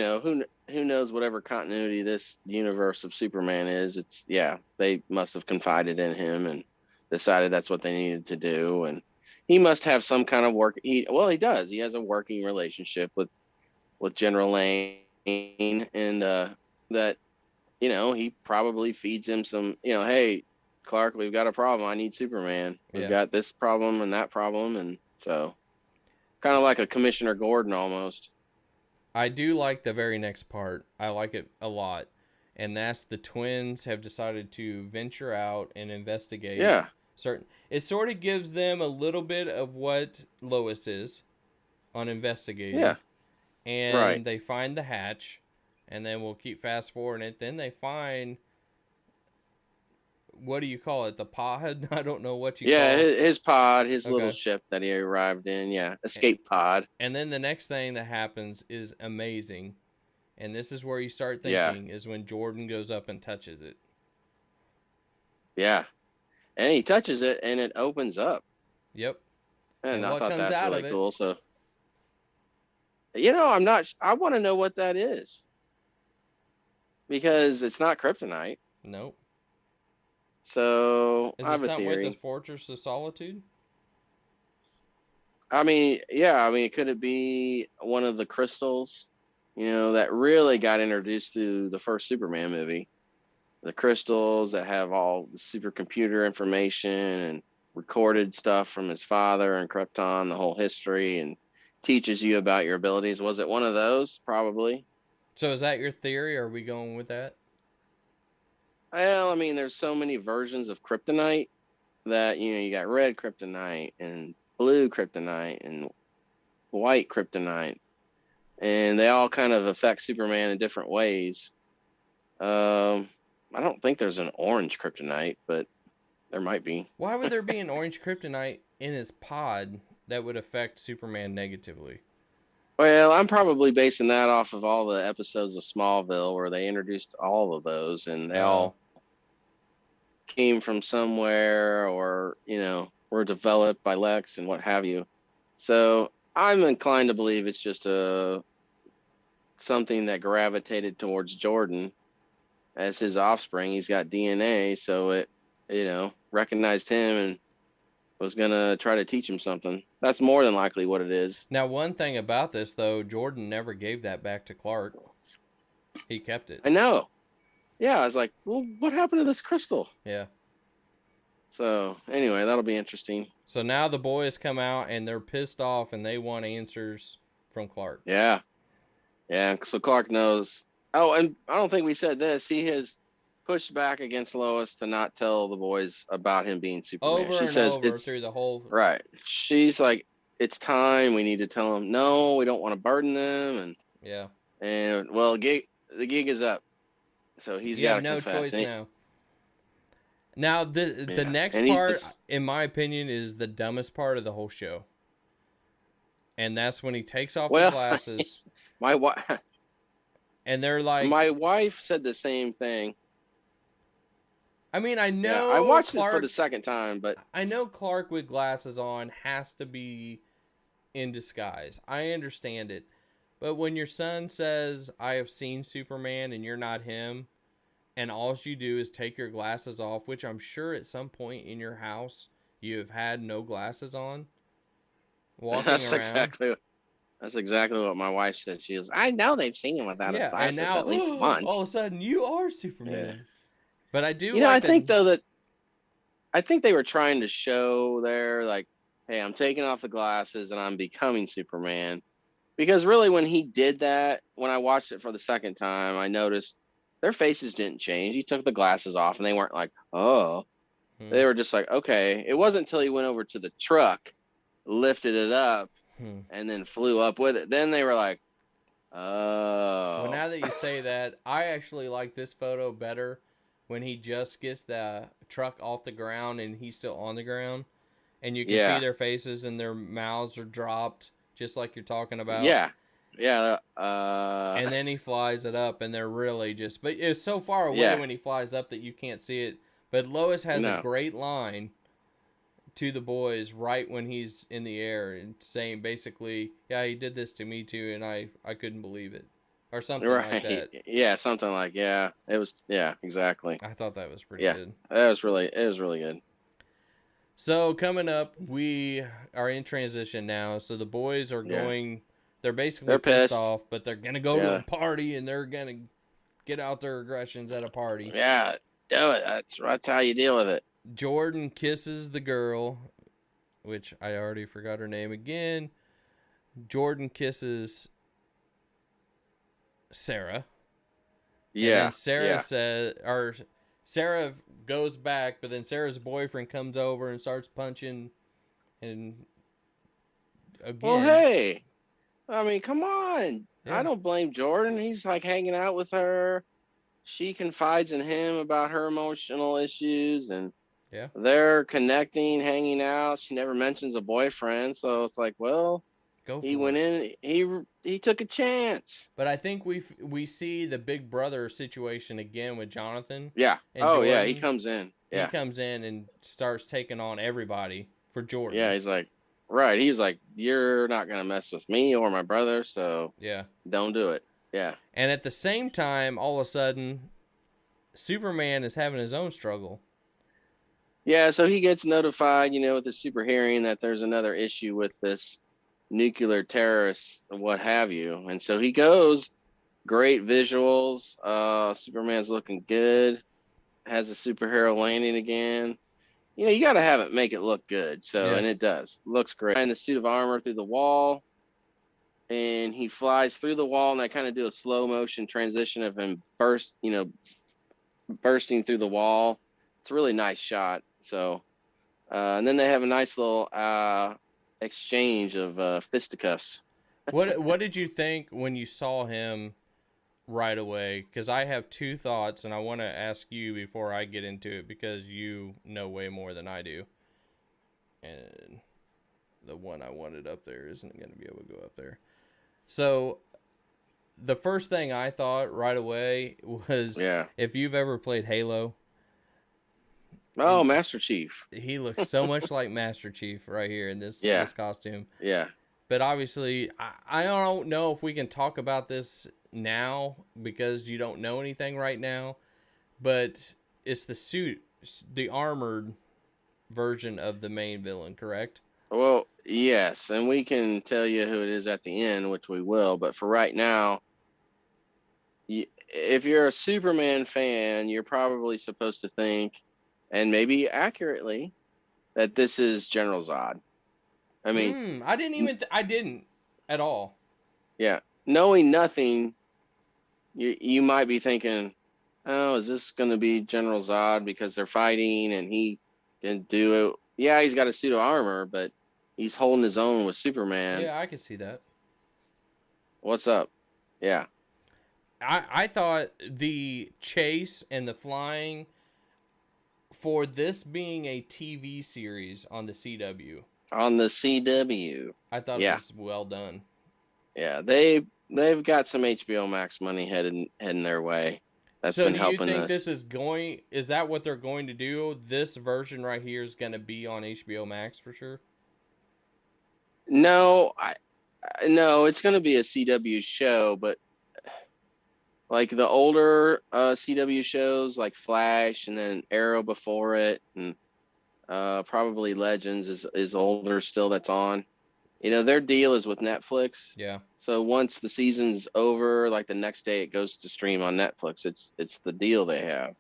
who knows whatever continuity this universe of Superman is? It's yeah, they must have confided in him and decided that's what they needed to do, and he must have some kind of work. He does. He has a working relationship with General Lane, and that he probably feeds him some. Hey, Clark, we've got a problem. I need Superman. We've Yeah. got this problem and that problem, and so kind of like a Commissioner Gordon almost. I do like the very next part. I like it a lot. And that's the twins have decided to venture out and investigate Yeah, certain. It sort of gives them a little bit of what Lois is on yeah, investigating. right. And they find the hatch. And then we'll keep fast forwarding it. Then they find, what do you call it? The pod? I don't know what you Yeah, call. his pod, his little Okay. ship that he arrived in. Yeah, escape pod. And then the next thing that happens is amazing. And this is where you start Yeah, thinking is when Jordan goes up and touches it. yeah. And he touches it and it opens up. Yep. And And I what thought comes that's out really of it? cool. So, I'm not, I want to know what that is because it's not kryptonite. Nope. So Is I it have a something with the theory. Fortress of Solitude? I mean, yeah, I mean, could it be one of the crystals, that really got introduced through the first Superman movie? The crystals that have all the supercomputer information and recorded stuff from his father and Krypton, the whole history, and teaches you about your abilities. Was it one of those? Probably. So is that your theory? Or are we going with that? Well, I mean, there's so many versions of kryptonite that, you got red kryptonite and blue kryptonite and white kryptonite, and they all kind of affect Superman in different ways. Um, I don't think there's an orange kryptonite, but there might be. Why would there be an orange kryptonite in his pod that would affect Superman negatively? Well, I'm probably basing that off of all the episodes of Smallville where they introduced all of those and they Oh, all came from somewhere or, were developed by Lex and what have you. So I'm inclined to believe it's just something that gravitated towards Jordan as his offspring. He's got DNA, so it, recognized him and was gonna try to teach him something. That's more than likely what it is. now one thing about this though, Jordan never gave that back to Clark. He kept it. I know. Yeah, I was like, well, what happened to this crystal? Yeah. So anyway, that'll be interesting. So now the boys come out and they're pissed off and they want answers from Clark. Yeah, yeah. So Clark knows. Oh, and I don't think we said this. He has pushed back against Lois to not tell the boys about him being Superman. Over She and says over it's through the whole. right. She's like, it's time. We need to tell them. No, we don't want to burden them. Yeah. And well, the gig is up. So he's You got have to no confess. choice now. Now the Yeah, next and he part, just in my opinion, is the dumbest part of the whole show, and that's when he takes off the well, glasses, my wife, and they're like, my wife said the same thing. I mean, Yeah, I watched it for the second time, but I know Clark with glasses on has to be in disguise. I understand it. But when your son says, I have seen Superman and you're not him, and all you do is take your glasses off, which I'm sure at some point in your house you have had no glasses on, walking that's around. exactly that's exactly what my wife said. She was, I know they've seen him without his Yeah, and glasses now at least all once. of a sudden you are Yeah. Superman. But I do I like that. think though that I think they were trying to show there, like, hey, I'm taking off the glasses and I'm becoming Superman. Because really, when he did that, when I watched it for the second time, I noticed their faces didn't change. He took the glasses off and they weren't like, oh, Hmm, they were just like, okay. It wasn't until he went over to the truck, lifted it up, hmm. and then flew up with it. Then they were like, Well, oh, now that you say that, I actually like this photo better when he just gets the truck off the ground and he's still on the ground. And you can see yeah, their faces and their mouths are dropped, just like you're talking about. yeah, yeah, And then he flies it up, and they're really just. But it's so far away yeah, when he flies up that you can't see it. But Lois has a no, great line to the boys right when he's in the air and saying basically, yeah, he did this to me too, and I couldn't believe it. Or something like right, that. yeah, something like, yeah, it was, yeah, exactly, I thought that was pretty yeah, good. it was really good. So coming up, we are in transition now. So the boys are Yeah, going. They're basically they're pissed pissed. off, but they're gonna go to a Yeah, party and they're gonna get out their aggressions at a party. yeah, do it. That's how you deal with it. Jordan kisses the girl, which I already forgot her name again. Jordan kisses Sarah, and then Yeah, Sarah yeah. says, or Sarah goes back, but then Sarah's boyfriend comes over and starts punching, and Well, again, hey, I mean, come on. I yeah, don't blame Jordan. He's like hanging out with her. She confides in him about her emotional issues, and yeah, they're connecting, hanging out. She never mentions a boyfriend, so it's like, well, go he for went it. in. He took a chance. But I think we see the big brother situation again with Jonathan Yeah. and Oh yeah, he Jordan. comes in. He Yeah. comes in and starts taking on everybody for Yeah. Jordan. He's like, right. He's like, you're not gonna mess with me or my brother, so Yeah. don't do it. Yeah. And at the same time, all of a sudden, Superman is having his own struggle. Yeah, so he gets notified, with the super hearing that there's another issue with this nuclear terrorist, what have you. And so he goes, great visuals. Superman's looking good, has a superhero landing again. You got to have it make it look good. So, Yeah. and it does. Looks great. In the suit of armor through the wall, and he flies through the wall, and I kind of do a slow motion transition of him bursting through the wall. It's a really nice shot. So, and then they have a nice little exchange of fisticuffs. What did you think when you saw him right away? Because I have two thoughts, and I want to ask you before I get into it because you know way more than I do. And the one I wanted up there isn't going to be able to go up there. So the first thing I thought right away was Yeah. if you've ever played Halo, Oh, and Master Chief. he looks so much like Master Chief right here in Yeah. this costume. Yeah. But obviously, I don't know if we can talk about this now because you don't know anything right now. But it's the suit, the armored version of the main villain, correct? Well, yes, and we can tell you who it is at the end, which we will. But for right now, if you're a Superman fan, you're probably supposed to think, and maybe accurately, that this is General Zod. I mean, I didn't even. I didn't at all. yeah, knowing nothing, you might be thinking, oh, is this going to be General Zod because they're fighting and he can do it? Yeah, he's got a suit of armor, but he's holding his own with Superman. Yeah, I could see that. What's up? Yeah, I thought the chase and the flying for this being a TV series on the CW, On the CW. I thought it Yeah. was well done. Yeah. They've got some HBO Max money heading their way. That's So been do you helping think us. this is that what they're going to do? This version right here is going to be on HBO Max for sure? No, no, it's going to be a CW show, but like the older CW shows like Flash and then Arrow before it, and probably Legends is older still, that's on. Their deal is with Netflix. Yeah. So once the season's over, like the next day it goes to stream on Netflix. It's the deal they have.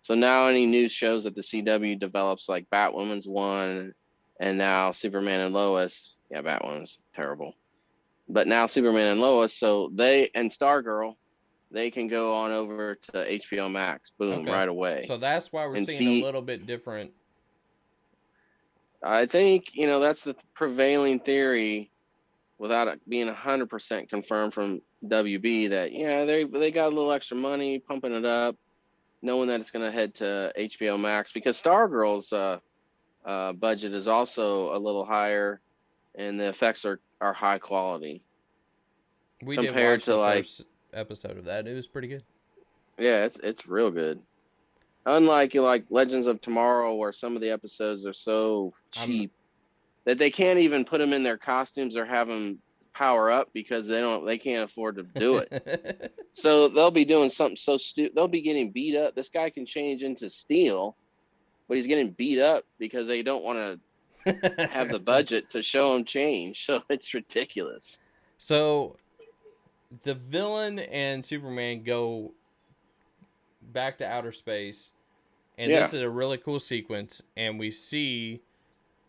So now any new shows that the CW develops, like Batwoman's one, and now Superman and Lois. Yeah, Batwoman's terrible. But now Superman and Lois, so they and Stargirl, they can go on over to HBO Max, boom, Okay. right away. So that's why we're And seeing a little bit different. I think, that's the prevailing theory without it being 100% confirmed from WB that, yeah, they got a little extra money pumping it up, knowing that it's going to head to HBO Max because Stargirl's budget is also a little higher and the effects are high quality We did compared watch to the like, first episode of that. It was pretty good. yeah, it's real good. Unlike Legends of Tomorrow, where some of the episodes are so I'm cheap that they can't even put them in their costumes or have them power up because they can't afford to do it. So they'll be doing something so stupid. They'll be getting beat up. This guy can change into steel, but he's getting beat up because they don't want to have the budget to show him change. So it's ridiculous. So the villain and Superman go back to outer space, and Yeah. this is a really cool sequence. And we see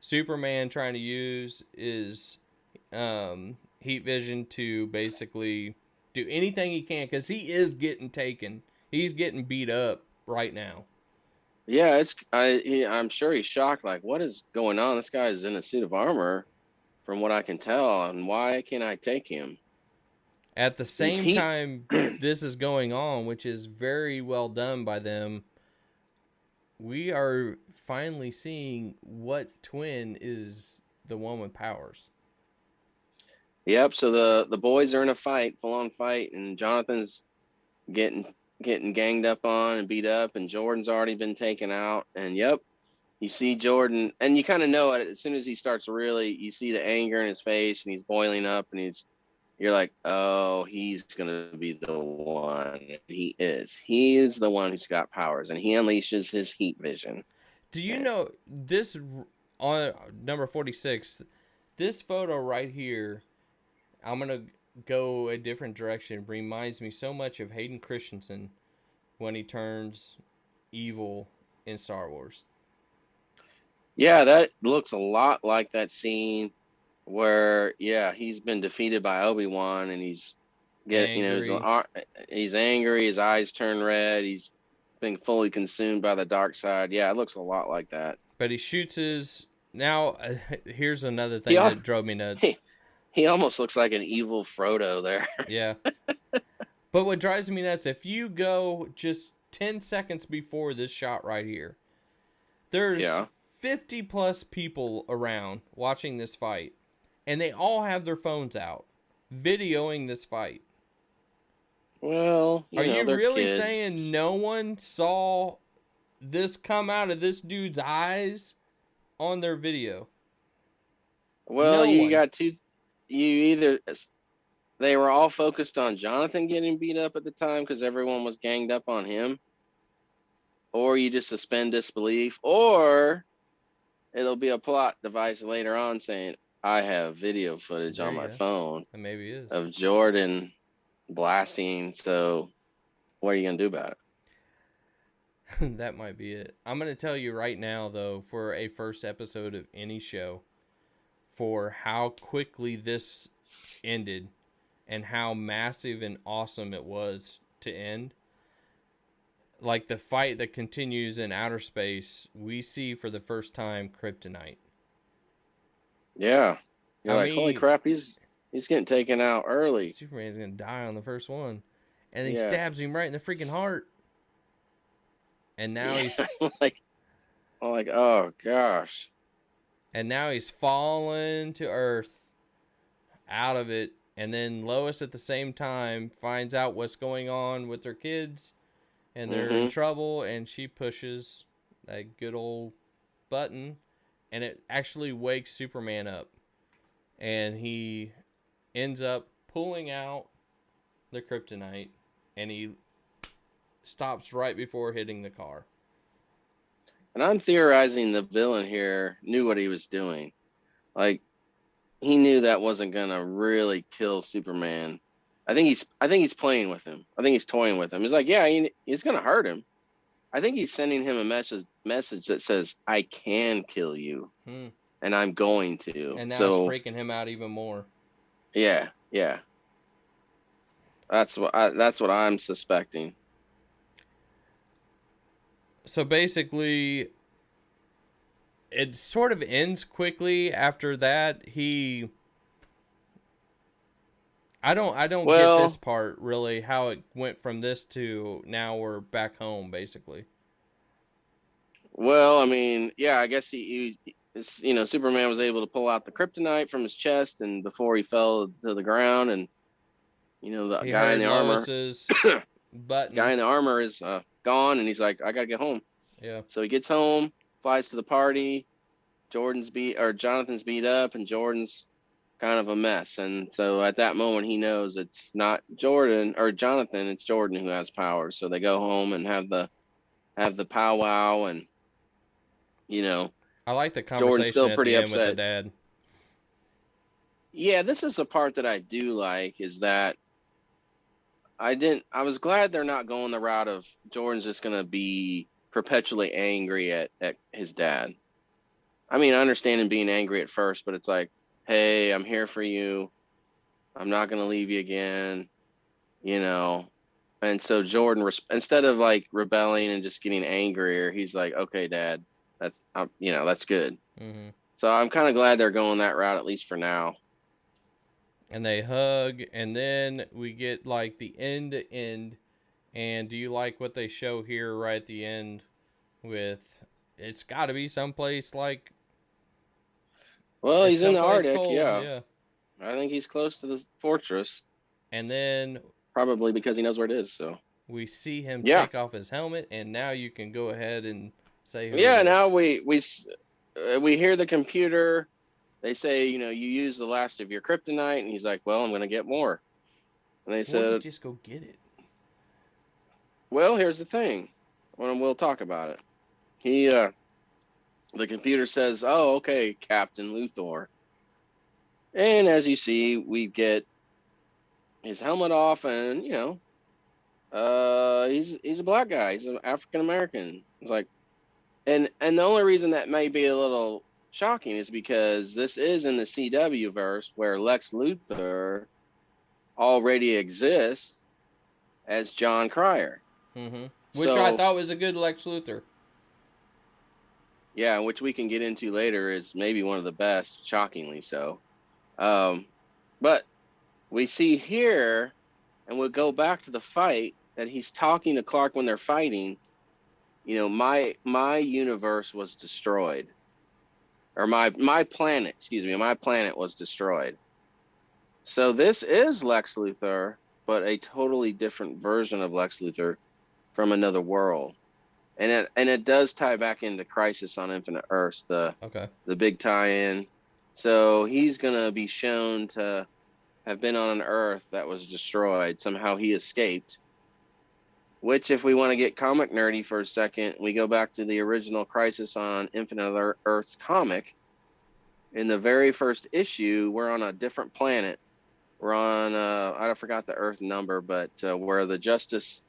Superman trying to use his heat vision to basically do anything he can because he is getting taken. He's getting beat up right now. Yeah, I'm sure he's shocked. Like, what is going on? This guy's in a suit of armor, from what I can tell, and why can't I take him? At the He's same heat. time, this is going on, which is very well done by them. We are finally seeing what twin is the one with powers. Yep. So the boys are in a fight, full on fight, and Jonathan's getting ganged up on and beat up, and Jordan's already been taken out. And yep, you see Jordan, and you kind of know it as soon as he starts you see the anger in his face, and he's boiling up, and you're like, oh, he's gonna be the one. He is. He is the one who's got powers, and he unleashes his heat vision. Do you know this on number 46? This photo right here, I'm going to go a different direction. Reminds me so much of Hayden Christensen when he turns evil in Star Wars. Yeah, that looks a lot like that scene where, yeah, he's been defeated by Obi-Wan, and Angry. he's angry, his eyes turn red, he's been fully consumed by the dark side. Yeah, it looks a lot like that. But he shoots his. Now, here's another He thing that drove me nuts. he almost looks like an evil Frodo there. Yeah. But what drives me nuts, if you go just 10 seconds before this shot right here, there's 50 plus people around watching this fight, and they all have their phones out, videoing this fight. Well, Are you they're really kids. saying no one saw this come out of this dude's eyes on their video? Well, you got two. They were all focused on Jonathan getting beat up at the time because everyone was ganged up on him, or you just suspend disbelief, or it'll be a plot device later on saying, I have video footage on my phone that maybe is of Jordan blasting. So what are you going to do about it? That might be it. I'm going to tell you right now, though, for a first episode of any show, for how quickly this ended and how massive and awesome it was to end. Like the fight that continues in outer space, we see for the first time kryptonite. Yeah. You're like, holy crap, he's getting taken out early. Superman's going to die on the first one. and he Yeah. stabs him right in the freaking heart. And now Yeah. he's like, oh gosh. fallen to earth out of it. And then Lois at the same time finds out what's going on with her kids and they're in Mm-hmm. trouble, and she pushes a good old button and it actually wakes Superman up, and he ends up pulling out the kryptonite, and he stops right before hitting the car. And I'm theorizing the villain here knew what he was doing. Like, he knew that wasn't gonna really kill Superman. I think he's playing with him. I think he's toying with him. He's like, yeah, he's gonna hurt him. I think he's sending him a message that says, I can kill you, Hmm. and I'm going to. And now it's So freaking him out even more. yeah, yeah. That's what I'm suspecting. So basically, it sort of ends quickly after that. I don't get this Well, part really, how it went from this to now we're back home basically. well, I mean, yeah, I guess Superman was able to pull out the kryptonite from his chest, and before he fell to the ground, and the He guy in heard the armor, Lois's guy button. in the armor is gone, and he's like, I gotta get home. Yeah. So he gets home, flies to the party. Jonathan's beat up, and Jordan's kind of a mess. And so at that moment, he knows it's not Jordan or Jonathan, it's Jordan who has powers. So they go home and have the powwow, and you know I like the Jordan's conversation still at the pretty end with the upset. dad. Yeah, this is the part that I do like, is that I was glad they're not going the route of Jordan's just gonna be perpetually angry at his dad. I mean, I understand him being angry at first, but it's like, hey, I'm here for you. I'm not gonna leave you again, you know. And so Jordan, instead of like rebelling and just getting angrier, he's like, okay, Dad, that's good. Hmm. So I'm kind of glad they're going that route, at least for now. And they hug, and then we get like the end to end. And do you like what they show here right at the end? With it's got to be someplace like Well, it's he's in the someplace Arctic, cold, yeah. yeah. I think he's close to the fortress, And then probably because he knows where it is. So we see him yeah, take off his helmet, and now you can go ahead and say who it yeah. is. Now we hear the computer. They say, you use the last of your kryptonite, and he's like, well, I'm gonna get more. And they Why don't you said, just go get it? well, here's the thing. When we'll talk about it. The computer says, oh, okay, Captain Luthor. And as you see, we get his helmet off, and he's a black guy. He's an African American. It's like, and the only reason that may be a little shocking is because this is in the CW verse, where Lex Luthor already exists as John Cryer. Mm-hmm. Which I So thought was a good Lex Luthor. yeah, which we can get into later, is maybe one of the best, shockingly so. Um, but we see here, and we'll go back to the fight, that he's talking to Clark when they're fighting. My universe was destroyed, or my planet, excuse me, my planet was destroyed. So this is Lex Luthor, but a totally different version of Lex Luthor from another world. And it does tie back into Crisis on Infinite Earths, the Okay. the big tie-in. So he's gonna be shown to have been on an Earth that was destroyed. Somehow he escaped. Which, if we want to get comic nerdy for a second, we go back to the original Crisis on Infinite Earths comic. In the very first issue, we're on a different planet. We're on, I forgot the Earth number, but where the Justice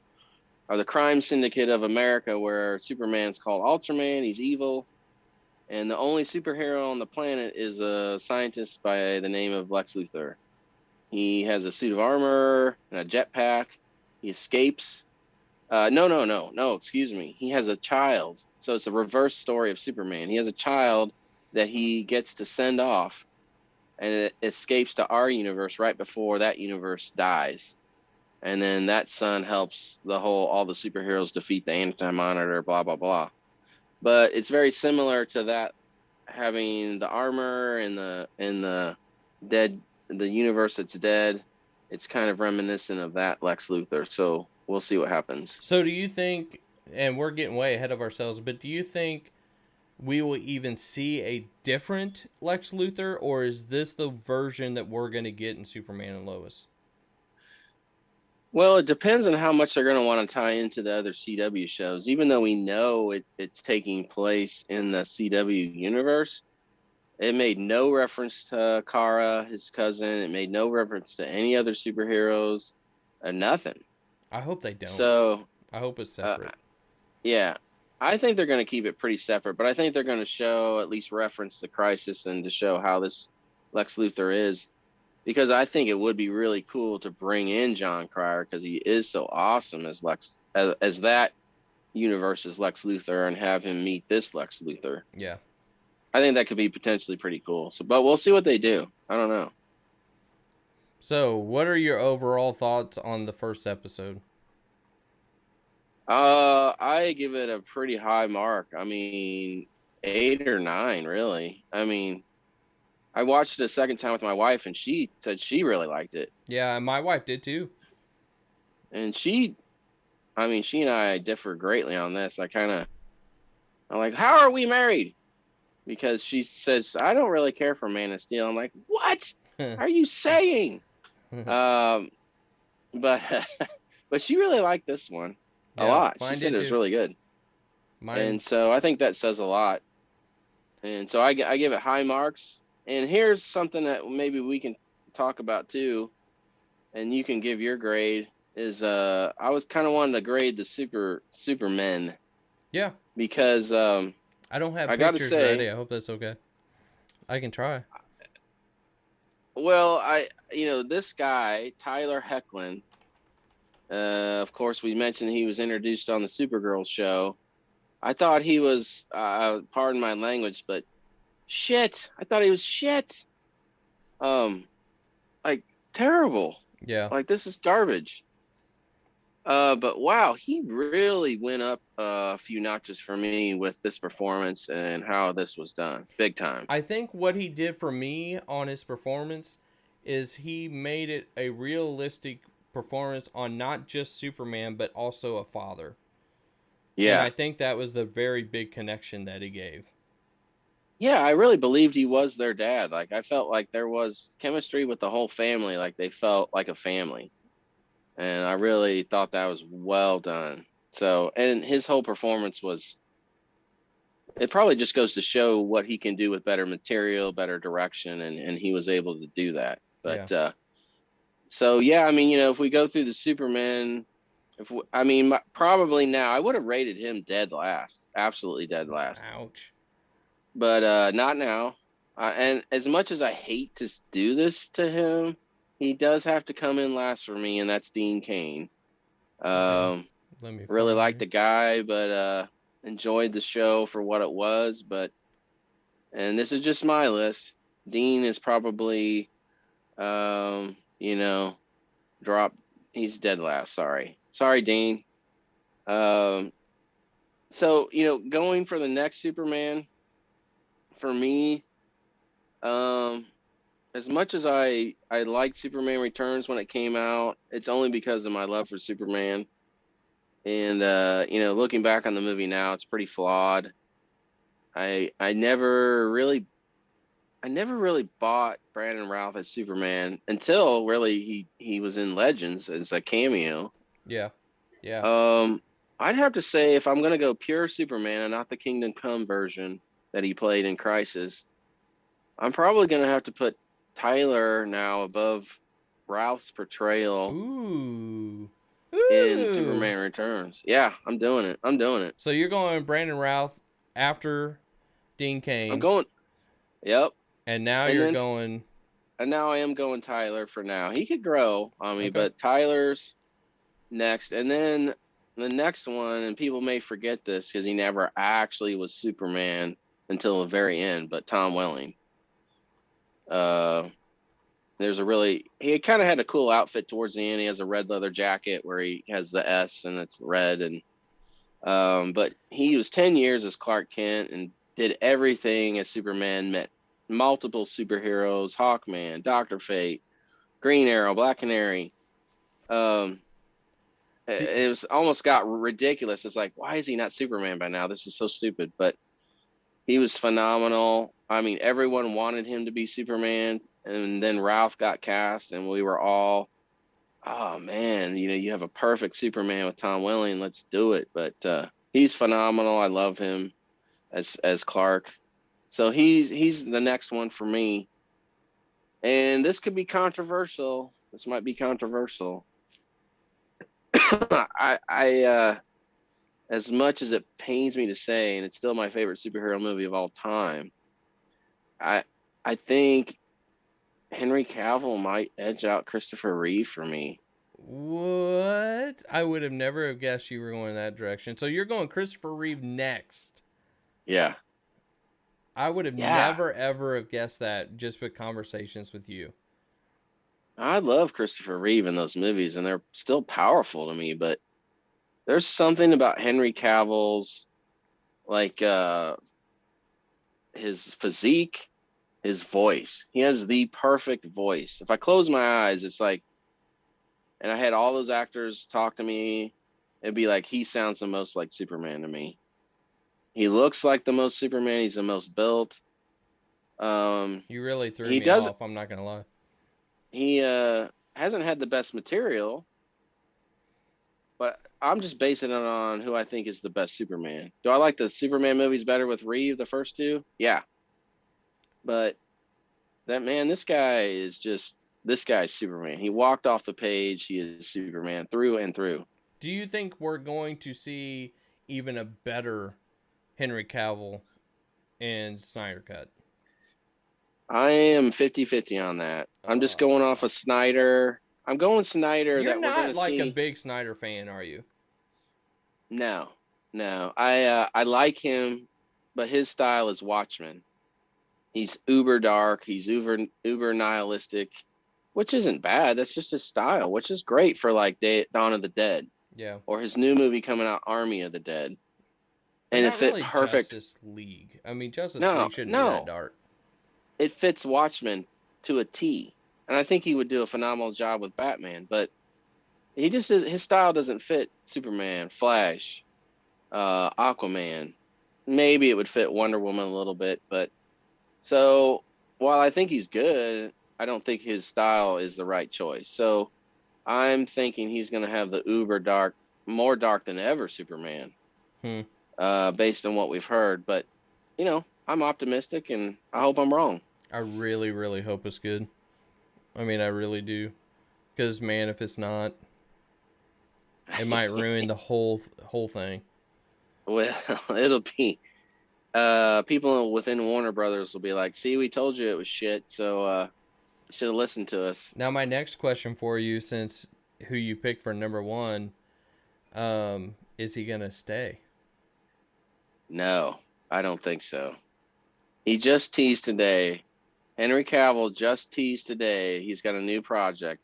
or the Crime Syndicate of America, where Superman's called Ultraman. He's evil. And the only superhero on the planet is a scientist by the name of Lex Luthor. He has a suit of armor and a jetpack. He escapes. No, excuse me. He has a child. So it's a reverse story of Superman. He has a child that he gets to send off, and it escapes to our universe right before that universe dies. and then that son helps all the superheroes defeat the Anti-Monitor, blah blah blah. But it's very similar to that, having the armor and the dead the universe that's dead. It's kind of reminiscent of that Lex Luthor. So we'll see what happens. So do you think, and we're getting way ahead of ourselves, but do you think we will even see a different Lex Luthor, or is this the version that we're going to get in Superman and Lois? Well, it depends on how much they're going to want to tie into the other CW shows. Even though we know it's taking place in the CW universe, it made no reference to Kara, his cousin. It made no reference to any other superheroes, nothing. I hope they don't. So, I hope it's uh, separate. yeah, I think they're going to keep it pretty separate, but I think they're going to show at least reference to Crisis and to show how this Lex Luthor is, because I think it would be really cool to bring in John Cryer because he is so awesome as as that universe's Lex Luthor, and have him meet this Lex Luthor. Yeah. I think that could be potentially pretty cool. So, but we'll see what they do. I don't know. So, what are your overall thoughts on the first episode? I give it a pretty high mark. I mean, 8 or 9, really. I mean, I watched it a second time with my wife, and she said she really liked it. Yeah, my wife did too. And I mean, she and I differ greatly on this. I'm like, how are we married? Because she says, I don't really care for Man of Steel. I'm like, what are you saying? Um, but but she really liked this one a Yeah, lot. She mine said did it was too. really good. Mine. And so I think that says a lot. And so I give it high marks. And here's something that maybe we can talk about too, and you can give your grade. Is I was kind of wanting to grade the Supermen, Yeah. because I don't have I got to pictures ready. say, I hope that's okay. I can try. well, this guy Tyler Hoechlin, of course we mentioned he was introduced on the Supergirl show. I thought he was, pardon my language, but shit. I thought he was shit. Um, like, terrible. Yeah. Like, this is garbage. But wow, he really went up a few notches for me with this performance and how this was done. Big time. I think what he did for me on his performance is he made it a realistic performance on not just Superman, but also a father. And Yeah. I think that was the very big connection that he gave. Yeah, I really believed he was their dad. Like, I felt like there was chemistry with the whole family. Like, they felt like a family. And I really thought that was well done. So, and his whole performance was, it probably just goes to show what he can do with better material, better direction, and he was able to do that. Yeah. But so yeah, I mean, if we go through the Superman, I mean, probably now I would have rated him dead last, absolutely dead last. Ouch. But not now. And as much as I hate to do this to him, he does have to come in last for me, and that's Dean Cain. Okay. Let me Really find liked you. the guy, but enjoyed the show for what it was. And this is just my list. Dean is probably, um, you know, drop. He's dead last. Sorry, Dean. Um, so going for the next Superman for me, um, as much as I liked Superman Returns when it came out, it's only because of my love for Superman. And looking back on the movie now, it's pretty flawed. I never really bought Brandon Routh as Superman until really he was in Legends as a cameo. Yeah. Yeah. Um, I'd have to say, if I'm gonna go pure Superman and not the Kingdom Come version that he played in Crisis, I'm probably gonna have to put Tyler now above Ralph's portrayal Ooh. in Ooh. Superman Returns. Yeah, I'm doing it. I'm doing it. So you're going Brandon Routh after Dean I'm Cain, going. Yep. and now And you're then going. and now I am going Tyler for now. He could grow on me, Okay. but Tyler's next. And then the next one, and people may forget this because he never actually was Superman until the very end, but Tom Welling. Uh, He kind of had a cool outfit towards the end. He has a red leather jacket where he has the S and it's red, and but he was 10 years as Clark Kent and did everything as Superman. Met multiple superheroes: Hawkman, Doctor Fate, Green Arrow, Black Canary. Um, The, it was almost got ridiculous. It's like, why is he not Superman by now? This is so stupid. But he was phenomenal. I mean, everyone wanted him to be Superman, and then Ralph got cast, and we were all, oh man, you have a perfect Superman with Tom Welling. Let's do it. But he's phenomenal. I love him as Clark. So he's the next one for me. And this could be controversial. This might be controversial. I as much as it pains me to say, and it's still my favorite superhero movie of all time, I I think Henry Cavill might edge out Christopher Reeve for me. what? I would have never have guessed you were going that direction. So you're going Christopher Reeve next. Yeah. I would have Yeah. never ever have guessed that just with conversations with you. I love Christopher Reeve in those movies, and they're still powerful to me, but there's something about Henry Cavill's, like his physique, his voice. He has the perfect voice. If I close my eyes, it's like, and I had all those actors talk to me, it'd be like he sounds the most like Superman to me. He looks like the most Superman. He's the most built. Um, You really threw he me does. off. I'm not gonna lie. He hasn't had the best material, but I'm just basing it on who I think is the best Superman. Do I like the Superman movies better with Reeve, the first two? Yeah, but this guy's Superman. He walked off the page. He is Superman through and through. Do you think we're going to see even a better Henry Cavill in Snyder Cut? I am 50-50 on that. I'm just going off of Snyder. I'm going Snyder You're that we're going not to like a see. big Snyder fan, are you? No, no. I like him, but his style is Watchmen. He's uber dark. He's uber nihilistic, which isn't bad. That's just his style, which is great for like Dawn of the Dead Yeah. or his new movie coming out, Army of the Dead. But And it not fit really perfect. Justice League. I mean, Justice No, League shouldn't be that no, dark. it fits Watchmen to a T. And I think he would do a phenomenal job with Batman, but his style doesn't fit Superman, Flash, Aquaman. Maybe it would fit Wonder Woman a little bit, but so while I think he's good, I don't think his style is the right choice. So I'm thinking he's going to have the uber dark, more dark than ever Superman, Hmm. based on what we've heard. But I'm optimistic, and I hope I'm wrong. I really, really hope it's good. I mean, I really do. Because man, if it's not, it might ruin the whole thing. Well, it'll be people within Warner Brothers will be like, "See, we told you it was shit, so you should have listened to us." Now, my next question for you, since who you picked for number one, is he gonna stay? No, I don't think so. He just teased today. Henry Cavill just teased today. He's got a new project,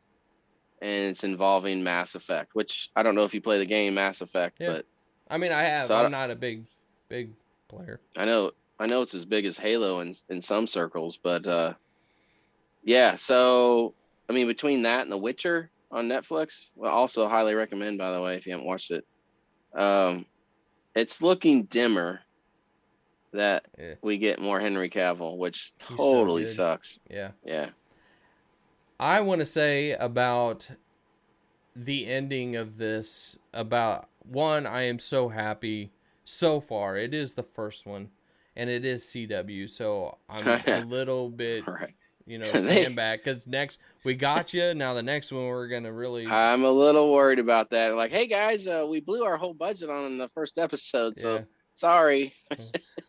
and it's involving Mass Effect, which I don't know if you play the game Mass Effect, Yeah, but I mean, I have. so I'm not a big player. I know it's as big as Halo in some circles, but yeah. So I mean, between that and The Witcher on Netflix, well, also highly recommend, by the way, if you haven't watched it. Um, it's looking dimmer that Yeah, we get more Henry Cavill, which he's so totally good. sucks. Yeah, Yeah. I want to say about the ending of this. About one, I am so happy so far. It is the first one, and it is CW. So I'm a little bit, Right. stand back because next we got you. Now the next one we're gonna really, I'm a little worried about that. Like, hey guys, we blew our whole budget on the first episode, so yeah. sorry.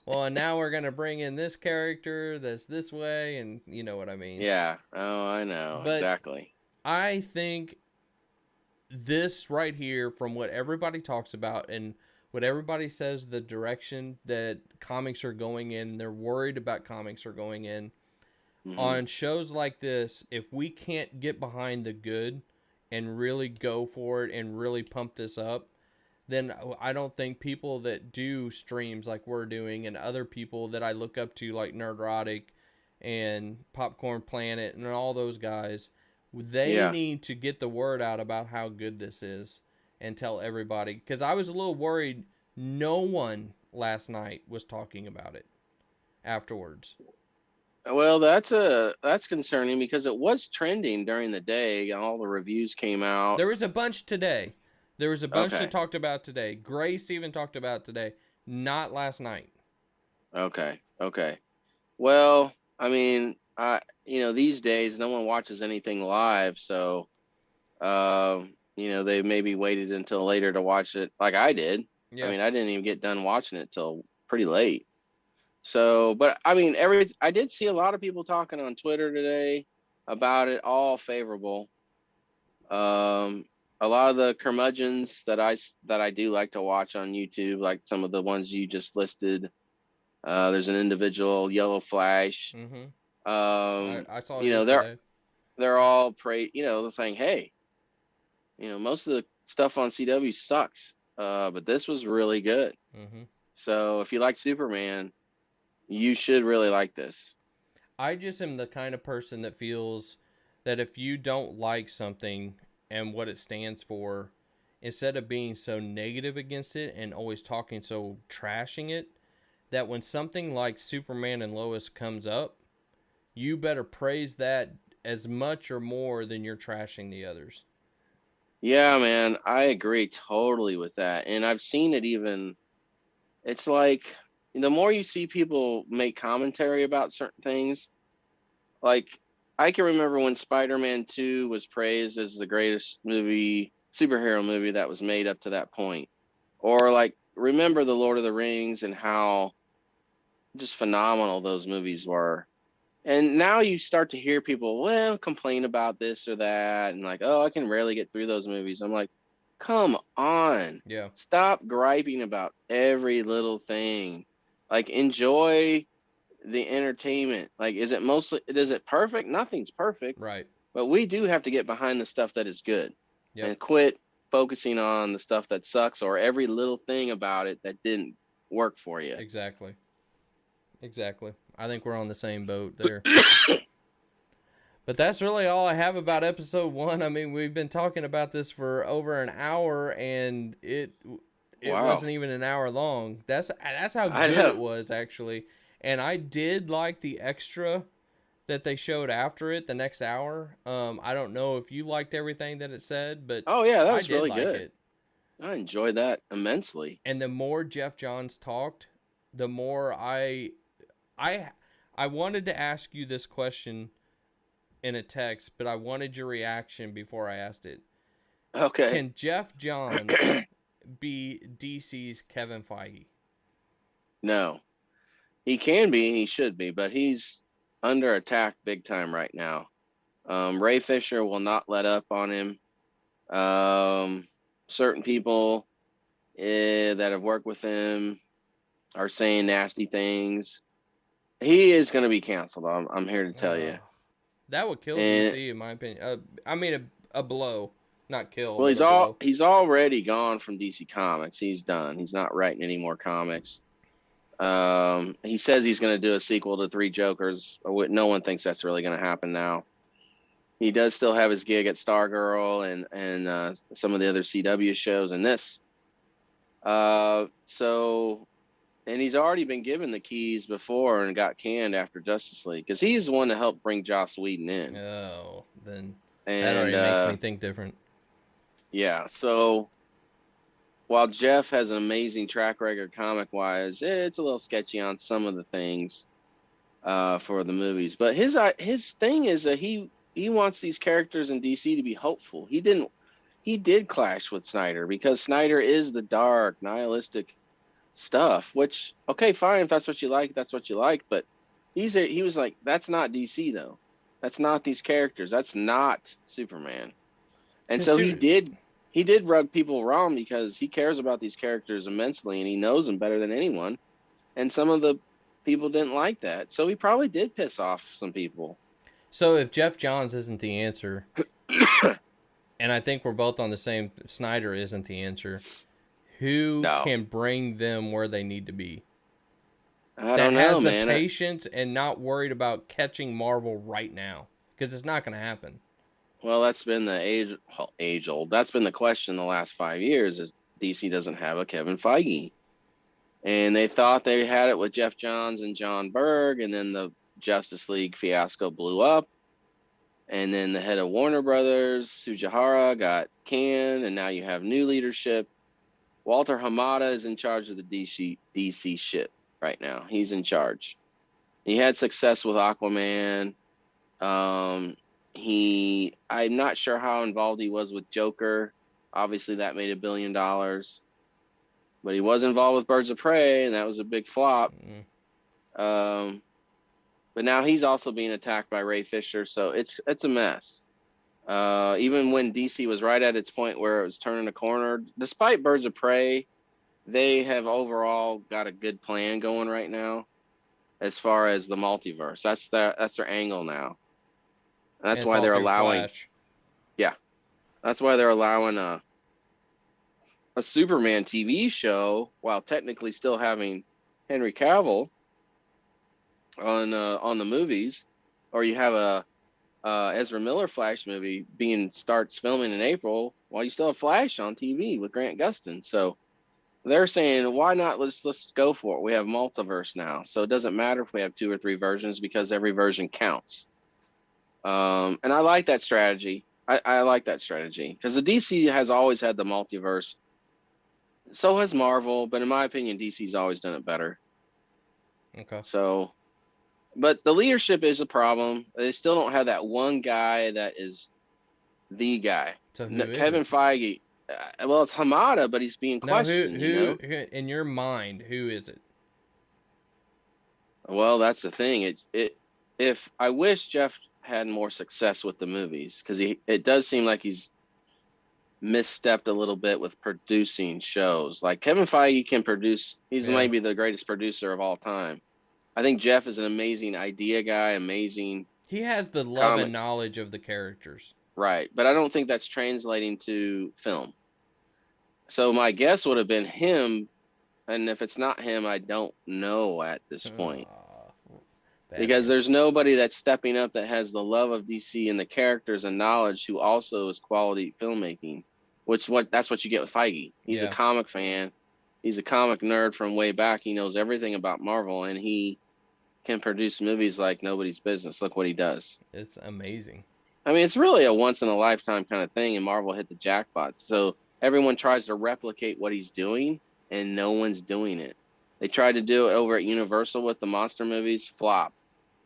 Well, and now we're gonna bring in this character that's this way, and you know what I mean. Yeah. Oh, I know But exactly. I think this right here, from what everybody talks about and what everybody says, the direction that comics are going in, they're worried about comics are going in. Mm-hmm. On shows like this, if we can't get behind the good and really go for it and really pump this up, then I don't think people that do streams like we're doing and other people that I look up to like Nerdrotic and Popcorn Planet and all those guys, they Yeah. need to get the word out about how good this is and tell everybody. Because I was a little worried no one last night was talking about it afterwards. Well, that's concerning because it was trending during the day. All the reviews came out. There was a bunch today. There was a bunch that Okay. talked about today. Grace even talked about today. Not last night. Okay. Okay. Well, I mean, these days no one watches anything live, so they maybe waited until later to watch it, like I did. I Yeah. mean, I didn't even get done watching it till pretty late. So, but I mean, I did see a lot of people talking on Twitter today about it, all favorable. Um, a lot of the curmudgeons that I do like to watch on YouTube, like some of the ones you just listed. There's an individual, Yellow Flash. Mm-hmm. Um, I saw you his know, they're today. they're all saying, hey, most of the stuff on CW sucks, but this was really good. Mm-hmm. So if you like Superman, you should really like this. I just am the kind of person that feels that if you don't like something and what it stands for, instead of being so negative against it and always talking so trashing it, that when something like Superman and Lois comes up, you better praise that as much or more than you're trashing the others. Yeah, man, I agree totally with that. And I've seen it even, it's like the more you see people make commentary about certain things, like I can remember when Spider-Man 2 was praised as the greatest superhero movie that was made up to that point. Or like remember the Lord of the Rings and how just phenomenal those movies were. And now you start to hear people, well, complain about this or that, and like, oh, I can rarely get through those movies. I'm like, come on, Yeah. stop griping about every little thing. Like, enjoy the entertainment. Like, is it perfect? Nothing's perfect, Right. but we do have to get behind the stuff that is good Yep. and quit focusing on the stuff that sucks or every little thing about it that didn't work for you. Exactly. Exactly. I think we're on the same boat there. But that's really all I have about episode 1. I mean, we've been talking about this for over an hour, and it Wow. wasn't even an hour long. That's how I good it know. was actually. And I did like the extra that they showed after it, the next hour. I don't know if you liked everything that it said, but Oh, yeah, that I was did really like good. it. I enjoyed that immensely. And the more Jeff Johns talked, the more I I wanted to ask you this question in a text, but I wanted your reaction before I asked it. Okay. Can Jeff Johns be DC's Kevin Feige? No, he can be, he should be, but he's under attack big time right now. Ray Fisher will not let up on him. Certain people that have worked with him are saying nasty things. He is going to be canceled. I'm here to tell you. That would kill And DC, in my opinion. I mean, a blow, not kill, well, but a blow. he's already gone from DC Comics. He's done. He's not writing any more comics. He says he's going to do a sequel to Three Jokers. No one thinks that's really going to happen now. He does still have his gig at Stargirl and some of the other CW shows and this. So, and he's already been given the keys before and got canned after Justice League because he's the one that helped bring Joss Whedon in. Oh, then that And already makes me think different. yeah, so while Jeff has an amazing track record comic wise, it's a little sketchy on some of the things for the movies. But his thing is that he wants these characters in DC to be hopeful. He did clash with Snyder because Snyder is the dark, nihilistic stuff. Which okay, fine, if that's what you like, that's what you like. But he was like, that's not DC though. That's not these characters. That's not Superman. And so he did rub people wrong because he cares about these characters immensely and he knows them better than anyone. And some of the people didn't like that. So he probably did piss off some people. So if Jeff Johns isn't the answer, and I think we're both on the same, Snyder isn't the answer, who No, can bring them where they need to be? I That don't know, has the man. patience and not worried about catching Marvel right now, because it's not going to happen. Well, that's been the age old. That's been the question the last 5 years. Is DC doesn't have a Kevin Feige, and they thought they had it with Jeff Johns and John Berg, and then the Justice League fiasco blew up, and then the head of Warner Brothers, Sujihara, got canned, and now you have new leadership. Walter Hamada is in charge of the DC shit right now. He's in charge. He had success with Aquaman. I'm not sure how involved he was with Joker. Obviously, that made $1 billion, but he was involved with Birds of Prey, and that was a big flop. Um, but now he's also being attacked by Ray Fisher, so it's a mess. Even when DC was right at its point where it was turning a corner, despite Birds of Prey, they have overall got a good plan going right now as far as the multiverse. That's their angle now. And That's it's why all they're through allowing, Flash. yeah, that's why they're allowing a Superman TV show while technically still having Henry Cavill on the movies, or you have a Ezra Miller Flash movie starts filming in April while you still have Flash on TV with Grant Gustin. So they're saying, why not? Let's go for it. We have multiverse now, so it doesn't matter if we have 2 or 3 versions because every version counts. And I like that strategy. I like that strategy because the DC has always had the multiverse. So has Marvel, but in my opinion, DC's always done it better. Okay. So, but the leadership is a problem. They still don't have that one guy that is the guy. So who No, is Kevin it? Feige. Well, it's Hamada, but he's being No, questioned. who in your mind, who is it? Well, that's the thing. If I wish Jeff had more success with the movies because it does seem like he's misstepped a little bit with producing shows. Like Kevin Feige can produce. He's Yeah. maybe the greatest producer of all time. I think Jeff is an amazing idea guy, amazing He has the love and comic, knowledge of the characters. right? But I don't think that's translating to film. So my guess would have been him, and if it's not him, I don't know at this point. Bad Because answer. there's nobody that's stepping up that has the love of DC and the characters and knowledge who also is quality filmmaking, that's what you get with Feige. He's a Yeah. comic fan. He's a comic nerd from way back. He knows everything about Marvel and he can produce movies like nobody's business. Look what he does. It's amazing. I mean, it's really a once in a lifetime kind of thing and Marvel hit the jackpot. So everyone tries to replicate what he's doing and no one's doing it. They tried to do it over at Universal with the monster movies, flop.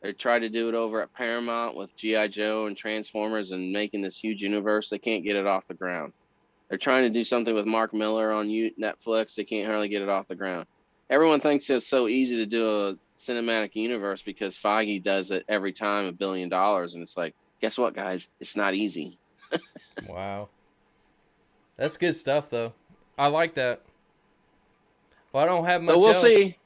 They tried to do it over at Paramount with G.I. Joe and Transformers and making this huge universe. They can't get it off the ground. They're trying to do something with Mark Miller on Netflix. They can't hardly get it off the ground. Everyone thinks it's so easy to do a cinematic universe because Feige does it every time $1 billion. And it's like, guess what, guys? It's not easy. Wow. That's good stuff, though. I like that. Well, I don't have So much we'll else. see.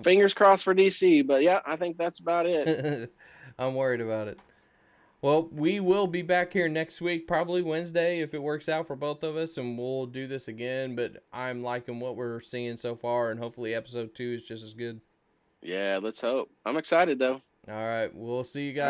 Fingers crossed for DC. But yeah, I think that's about it. I'm worried about it. Well, we will be back here next week, probably Wednesday, if it works out for both of us, and we'll do this again. But I'm liking what we're seeing so far, and hopefully episode 2 is just as good. Yeah, let's hope. I'm excited, though. All right. We'll see you guys.